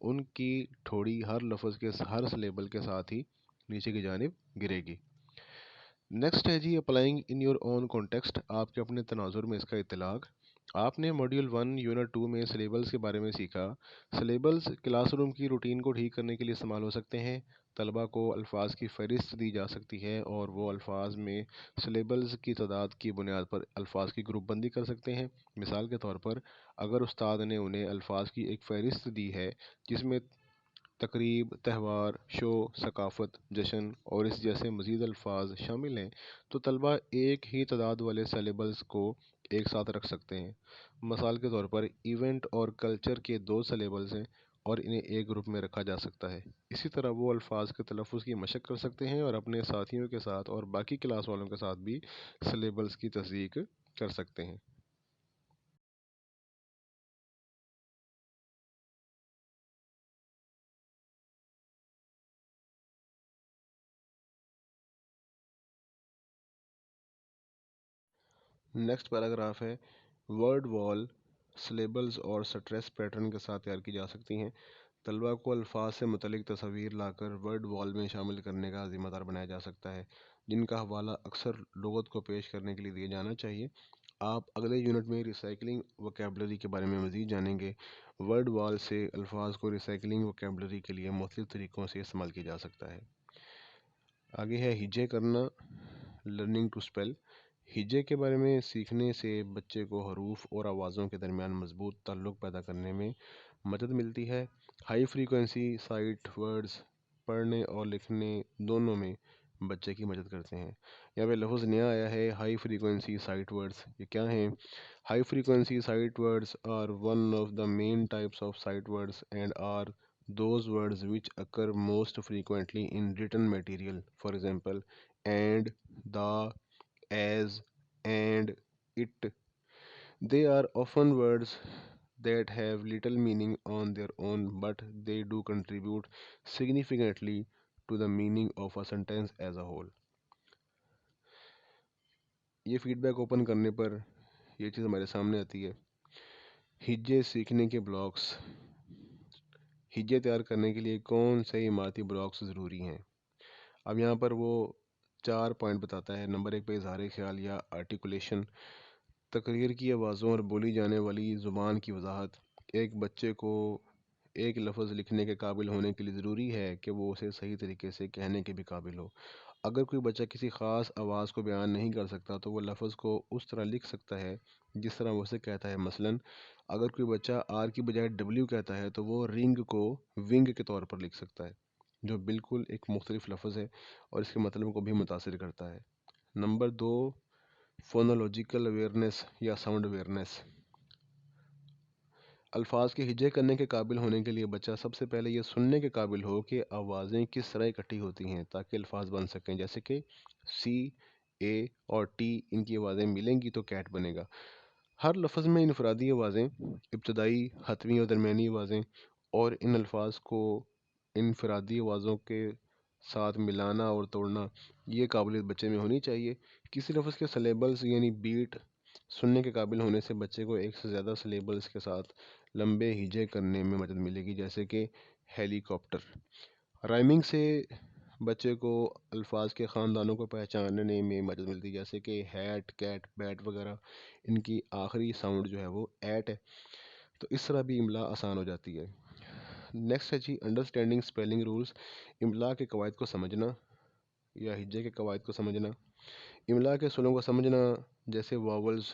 ان کی ٹھوڑی ہر لفظ کے ہر سلیبل کے ساتھ ہی نیچے کی جانب گرے گی۔ نیکسٹ ہے جی applying in your own context, آپ کے اپنے تناظر میں اس کا اطلاق۔ آپ نے ماڈیول 1 یونٹ 2 میں سلیبلز کے بارے میں سیکھا۔ سلیبلز کلاس روم کی روٹین کو ٹھیک کرنے کے لیے استعمال ہو سکتے ہیں۔ طلبہ کو الفاظ کی فہرست دی جا سکتی ہے اور وہ الفاظ میں سلیبلز کی تعداد کی بنیاد پر الفاظ کی گروپ بندی کر سکتے ہیں۔ مثال کے طور پر اگر استاد نے انہیں الفاظ کی ایک فہرست دی ہے جس میں تقریب، تہوار، شو، ثقافت، جشن اور اس جیسے مزید الفاظ شامل ہیں، تو طلبہ ایک ہی تعداد والے سلیبلز کو ایک ساتھ رکھ سکتے ہیں۔ مثال کے طور پر ایونٹ اور کلچر کے دو سلیبلز ہیں اور انہیں ایک گروپ میں رکھا جا سکتا ہے۔ اسی طرح وہ الفاظ کے تلفظ کی مشق کر سکتے ہیں اور اپنے ساتھیوں کے ساتھ اور باقی کلاس والوں کے ساتھ بھی سلیبلز کی تصدیق کر سکتے ہیں۔ نیکسٹ پیراگراف ہے ورڈ وال سلیبلز اور سٹریس پیٹرن کے ساتھ تیار کی جا سکتی ہیں۔ طلبہ کو الفاظ سے متعلق تصاویر لا کر ورڈ وال میں شامل کرنے کا ذمہ دار بنایا جا سکتا ہے، جن کا حوالہ اکثر لغت کو پیش کرنے کے لیے دیا جانا چاہیے۔ آپ اگلے یونٹ میں ریسائکلنگ وکیبلری کے بارے میں مزید جانیں گے۔ ورڈ وال سے الفاظ کو ریسائکلنگ وکیبلری کے لیے مختلف طریقوں سے استعمال کیا جا سکتا ہے۔ آگے ہے ہجے کرنا، لرننگ ٹو اسپیل۔ ہجے کے بارے میں سیکھنے سے بچے کو حروف اور آوازوں کے درمیان مضبوط تعلق پیدا کرنے میں مدد ملتی ہے۔ ہائی فریکوینسی سائٹ ورڈز پڑھنے اور لکھنے دونوں میں بچے کی مدد کرتے ہیں۔ یہاں پہ لفظ نیا آیا ہے ہائی فریکوینسی سائٹ ورڈز، یہ کیا ہیں؟ High frequency sight words are one of the main types of sight words and are those words which occur most frequently in written material, for example and, the, as, and, it. They are often words that have little meaning on their own, but they do contribute significantly to the meaning of a sentence as a whole. یہ feed back open کرنے پر یہ چیز ہمارے سامنے آتی ہے۔ ہجے سیکھنے کے بلاکس، ہجے تیار کرنے کے لیے کون سے عمارتی بلاکس ضروری ہیں؟ اب یہاں پر وہ 4 پوائنٹ بتاتا ہے۔ نمبر 1 پہ اظہار خیال یا آرٹیکولیشن، تقریر کی آوازوں اور بولی جانے والی زبان کی وضاحت۔ ایک بچے کو ایک لفظ لکھنے کے قابل ہونے کے لیے ضروری ہے کہ وہ اسے صحیح طریقے سے کہنے کے بھی قابل ہو۔ اگر کوئی بچہ کسی خاص آواز کو بیان نہیں کر سکتا تو وہ لفظ کو اس طرح لکھ سکتا ہے جس طرح وہ اسے کہتا ہے۔ مثلاً اگر کوئی بچہ آر کی بجائے ڈبلیو کہتا ہے تو وہ رنگ کو ونگ کے طور پر لکھ سکتا ہے، جو بالکل ایک مختلف لفظ ہے اور اس کے مطلب کو بھی متاثر کرتا ہے۔ نمبر 2 فونولوجیکل اویئرنیس یا ساؤنڈ اویئرنیس۔ الفاظ کے ہجے کرنے کے قابل ہونے کے لیے بچہ سب سے پہلے یہ سننے کے قابل ہو کہ آوازیں کس طرح اکٹھی ہوتی ہیں تاکہ الفاظ بن سکیں، جیسے کہ سی، اے اور ٹی، ان کی آوازیں ملیں گی تو کیٹ بنے گا۔ ہر لفظ میں انفرادی آوازیں، ابتدائی، حتمی اور درمیانی آوازیں، اور ان الفاظ کو انفرادی آوازوں کے ساتھ ملانا اور توڑنا، یہ قابلیت بچے میں ہونی چاہیے۔ کسی لفظ کے سلیبلز یعنی بیٹ سننے کے قابل ہونے سے بچے کو ایک سے زیادہ سلیبلز کے ساتھ لمبے ہجے کرنے میں مدد ملے گی، جیسے کہ ہیلی کاپٹر۔ رائمنگ سے بچے کو الفاظ کے خاندانوں کو پہچاننے میں مدد ملتی ہے، جیسے کہ ہیٹ، کیٹ، بیٹ وغیرہ، ان کی آخری ساؤنڈ جو ہے وہ ایٹ ہے، تو اس طرح بھی املا آسان ہو جاتی ہے۔ نیکسٹ ہے جی انڈرسٹینڈنگ اسپیلنگ رولز، املا کے قواعد کو سمجھنا یا ہجے کے قواعد کو سمجھنا۔ املا کے اصولوں کو سمجھنا، جیسے واولز،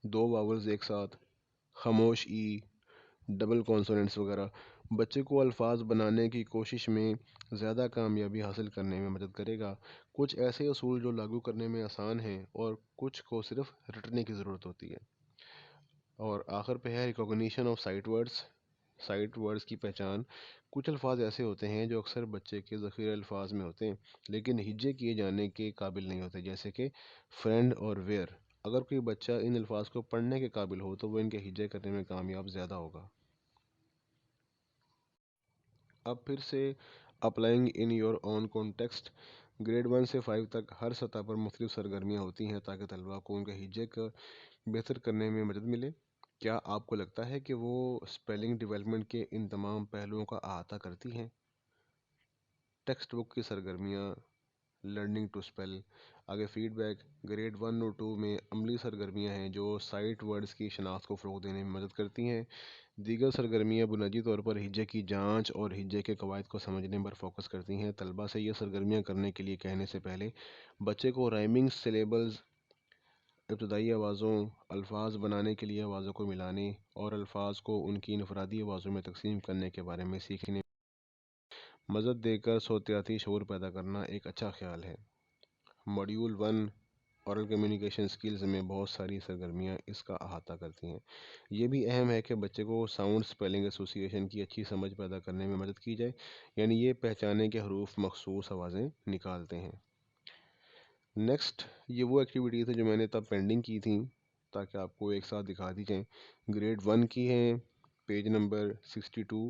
2 واولز ایک ساتھ، خاموش ای، ڈبل کانسوننٹس وغیرہ، بچے کو الفاظ بنانے کی کوشش میں زیادہ کامیابی حاصل کرنے میں مدد کرے گا۔ کچھ ایسے اصول جو لاگو کرنے میں آسان ہیں اور کچھ کو صرف رٹنے کی ضرورت ہوتی ہے۔ اور آخر پہ ہے recognition of sight words. Sight words کی پہچان. کچھ الفاظ ایسے ہوتے ہیں جو اکثر بچے کے ذخیرہ الفاظ میں ہوتے ہیں لیکن ہجے کیے جانے کے قابل نہیں ہوتے، جیسے کہ فرینڈ اور ویئر. اگر کوئی بچہ ان الفاظ کو پڑھنے کے قابل ہو تو وہ ان کے ہجے کرنے میں کامیاب زیادہ ہوگا. اب پھر سے applying in your own context. Grade 1 سے 5 تک ہر سطح پر مختلف سرگرمیاں ہوتی ہیں تاکہ طلباء کو ان کے ہجے کا بہتر کرنے میں مدد ملے. کیا آپ کو لگتا ہے کہ وہ اسپیلنگ ڈیولپمنٹ کے ان تمام پہلوؤں کا احاطہ کرتی ہیں؟ ٹیکسٹ بک کی سرگرمیاں، لرننگ ٹو اسپیل. آگے فیڈ بیک. گریڈ 1 اور 2 میں عملی سرگرمیاں ہیں جو سائٹ ورڈز کی شناخت کو فروغ دینے میں مدد کرتی ہیں. دیگر سرگرمیاں بنیادی طور پر ہجے کی جانچ اور ہجے کے قواعد کو سمجھنے پر فوکس کرتی ہیں. طلباء سے یہ سرگرمیاں کرنے کے لیے کہنے سے پہلے بچے کو رائمنگ سلیبلز، ابتدائی آوازوں، الفاظ بنانے کے لیے آوازوں کو ملانے اور الفاظ کو ان کی انفرادی آوازوں میں تقسیم کرنے کے بارے میں سیکھنے مدد دے کر صوتیاتی شعور پیدا کرنا ایک اچھا خیال ہے. ماڈیول 1 اورل کمیونیکیشن سکلز میں بہت ساری سرگرمیاں اس کا احاطہ کرتی ہیں. یہ بھی اہم ہے کہ بچے کو ساؤنڈ اسپیلنگ ایسوسی ایشن کی اچھی سمجھ پیدا کرنے میں مدد کی جائے، یعنی یہ پہچانے کے حروف مخصوص آوازیں نکالتے ہیں. نیکسٹ، یہ وہ ایکٹیویٹیز ہیں جو میں نے تب پینڈنگ کی تھیں تاکہ آپ کو ایک ساتھ دکھا دی جائیں. گریڈ 1 کی ہیں، page number 62،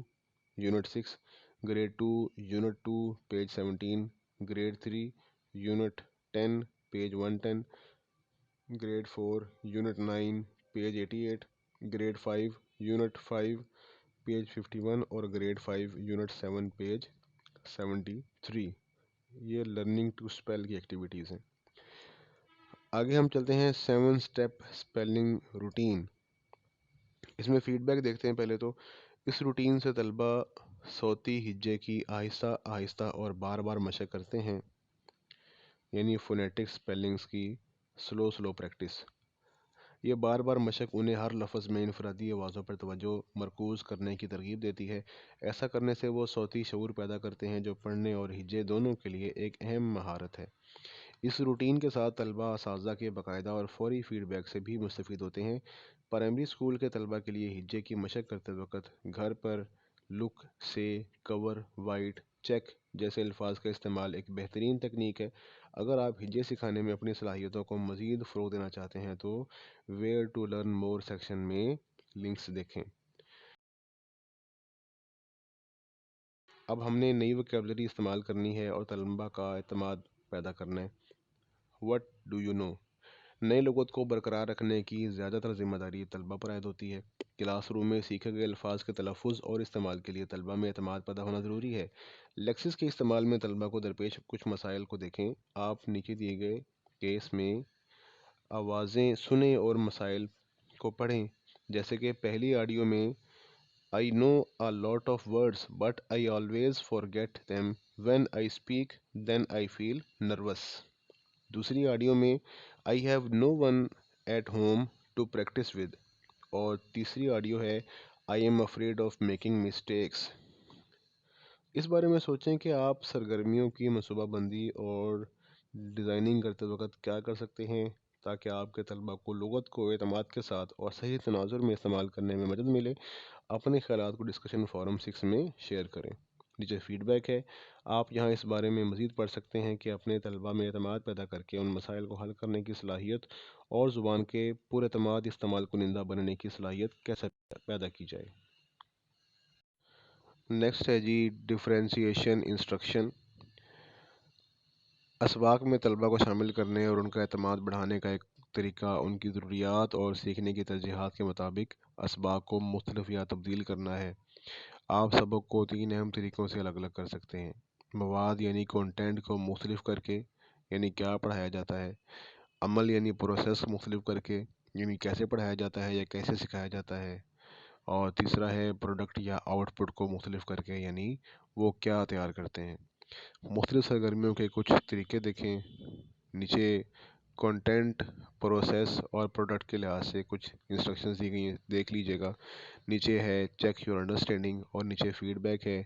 unit 6. Grade 2 unit 2 page 17. Grade 3 unit 10 page 110. Grade 4 unit 9 page 88. Grade 5 unit 5 page 51 اور گریڈ 5 یونٹ 7 پیج 73. یہ لرننگ ٹو اسپیل کی ایکٹیویٹیز ہیں. آگے ہم چلتے ہیں 7 اسٹیپ اسپیلنگ روٹین. اس میں فیڈ بیک دیکھتے ہیں. پہلے تو اس روٹین سے طلبہ صوتی ہجے کی آہستہ آہستہ اور بار بار مشق کرتے ہیں، یعنی فونیٹک اسپیلنگس کی سلو پریکٹس. یہ بار بار مشق انہیں ہر لفظ میں انفرادی آوازوں پر توجہ مرکوز کرنے کی ترغیب دیتی ہے. ایسا کرنے سے وہ صوتی شعور پیدا کرتے ہیں جو پڑھنے اور ہجے دونوں کے لیے ایک اہم مہارت ہے. اس روٹین کے ساتھ طلبہ اساتذہ کے باقاعدہ اور فوری فیڈ بیک سے بھی مستفید ہوتے ہیں. پرائمری اسکول کے طلبہ کے لیے ہجے کی مشق کرتے وقت گھر پر لک، سے، کور، وائٹ، چیک جیسے الفاظ کا استعمال ایک بہترین تکنیک ہے. اگر آپ ہجے سکھانے میں اپنی صلاحیتوں کو مزید فروغ دینا چاہتے ہیں تو where to learn more section میں لنکس دیکھیں. اب ہم نے نئی ویکیبلری استعمال کرنی ہے اور طلبہ کا اعتماد پیدا کرنا ہے. What do you know. نئے لغت کو برقرار رکھنے کی زیادہ تر ذمہ داری طلبہ پر عائد ہوتی ہے. کلاس روم میں سیکھے گئے الفاظ کے تلفظ اور استعمال کے لیے طلبہ میں اعتماد پیدا ہونا ضروری ہے. لیکسس کے استعمال میں طلبہ کو درپیش کچھ مسائل کو دیکھیں. آپ نیچے دیے گئے کیس میں آوازیں سنیں اور مسائل کو پڑھیں. جیسے کہ پہلی آڈیو میں I know a lot of words but I always forget them when I speak, then I feel nervous. دوسری آڈیو میں I have no one at home to practice with. اور تیسری آڈیو ہے I am afraid of making mistakes. اس بارے میں سوچیں کہ آپ سرگرمیوں کی منصوبہ بندی اور ڈیزائننگ کرتے وقت کیا کر سکتے ہیں تاکہ آپ کے طلباء کو لغت کو اعتماد کے ساتھ اور صحیح تناظر میں استعمال کرنے میں مدد ملے. اپنے خیالات کو ڈسکشن فورم 6 میں شیئر کریں. نیچے فیڈ بیک ہے. آپ یہاں اس بارے میں مزید پڑھ سکتے ہیں کہ اپنے طلباء میں اعتماد پیدا کر کے ان مسائل کو حل کرنے کی صلاحیت اور زبان کے پر اعتماد استعمال کنندہ بننے کی صلاحیت کیسے پیدا کی جائے. نیکسٹ ہے جی ڈفرینسیشن انسٹرکشن. اسباق میں طلباء کو شامل کرنے اور ان کا اعتماد بڑھانے کا ایک طریقہ ان کی ضروریات اور سیکھنے کی ترجیحات کے مطابق اسباق کو مختلف یا تبدیل کرنا ہے. آپ سبق کو 3 اہم طریقوں سے الگ الگ کر سکتے ہیں. مواد یعنی کنٹینٹ کو مختلف کر کے، یعنی کیا پڑھایا جاتا ہے. عمل یعنی پروسیس مختلف کر کے، یعنی کیسے پڑھایا جاتا ہے یا کیسے سکھایا جاتا ہے. اور تیسرا ہے پروڈکٹ یا آؤٹ پٹ کو مختلف کر کے، یعنی وہ کیا تیار کرتے ہیں. مختلف سرگرمیوں کے کچھ طریقے دیکھیں. نیچے کنٹینٹ، پروسیس اور پروڈکٹ کے لحاظ سے کچھ انسٹرکشنز دی گئی ہیں، دیکھ لیجیے گا. نیچے ہے چیک یور انڈرسٹینڈنگ اور نیچے فیڈ بیک ہے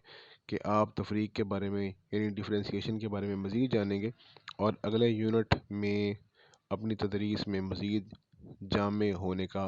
کہ آپ تفریق کے بارے میں یعنی ڈفرینسیشن کے بارے میں مزید جانیں گے اور اگلے یونٹ میں اپنی تدریس میں مزید جامع ہونے کا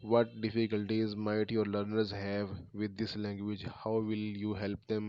what difficulties might your learners have with this language, how will you help them।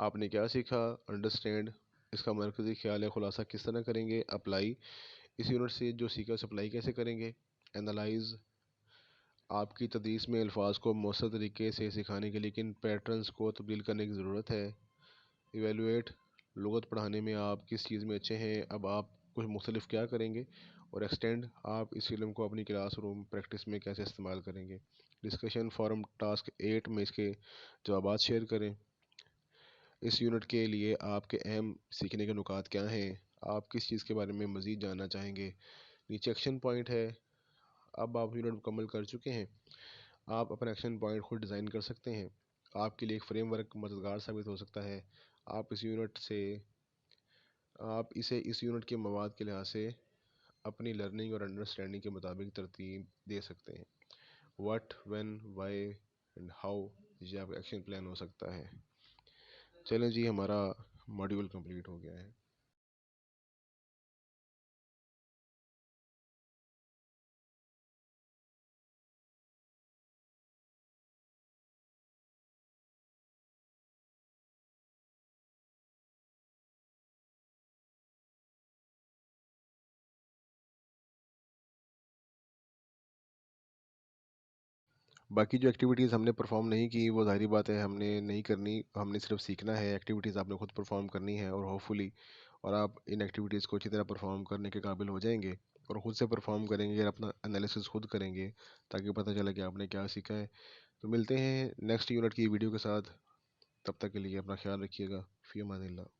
آپ نے کیا سیکھا؟ انڈرسٹینڈ اس کا مرکزی خیال ہے، خلاصہ کس طرح کریں گے؟ اپلائی اس یونٹ سے جو سیکھا اس اپلائی کیسے کریں گے؟ اینالائز آپ کی تدریس میں الفاظ کو مؤثر طریقے سے سکھانے کے لیے کن پیٹرنز کو تبدیل کرنے کی ضرورت ہے؟ ایویلویٹ لغت پڑھانے میں آپ کس چیز میں اچھے ہیں، اب آپ کچھ مختلف کیا کریں گے؟ اور ایکسٹینڈ آپ اس علم کو اپنی کلاس روم پریکٹس میں کیسے استعمال کریں گے؟ ڈسکشن فورم ٹاسک 8 میں اس کے جوابات شیئر کریں۔ اس یونٹ کے لیے آپ کے اہم سیکھنے کے نکات کیا ہیں؟ آپ کس چیز کے بارے میں مزید جاننا چاہیں گے؟ نیچے ایکشن پوائنٹ ہے۔ اب آپ یونٹ مکمل کر چکے ہیں، آپ اپنا ایکشن پوائنٹ خود ڈیزائن کر سکتے ہیں۔ آپ کے لیے ایک فریم ورک مددگار ثابت ہو سکتا ہے۔ آپ اسے اس یونٹ کے مواد کے لحاظ سے اپنی لرننگ اور انڈرسٹینڈنگ کے مطابق ترتیب دے سکتے ہیں۔ What, when, why and how, یہ آپ کا ایکشن پلان ہو سکتا ہے۔ چلیں جی، ہمارا ماڈیول کمپلیٹ ہو گیا ہے۔ باقی جو ایکٹیویٹیز ہم نے پرفارم نہیں کی وہ ظاہری بات ہے ہم نے نہیں کرنی، ہم نے صرف سیکھنا ہے۔ ایکٹیویٹیز آپ نے خود پرفارم کرنی ہے اور ہوپ فلی اور آپ ان ایکٹیویٹیز کو اچھی طرح پرفارم کرنے کے قابل ہو جائیں گے اور خود سے پرفارم کریں گے اور اپنا انالیسس خود کریں گے تاکہ پتہ چلے کہ آپ نے کیا سیکھا ہے۔ تو ملتے ہیں نیکسٹ یونٹ کی ویڈیو کے ساتھ، تب تک کے لیے اپنا خیال رکھیے گا۔ فی امان اللہ۔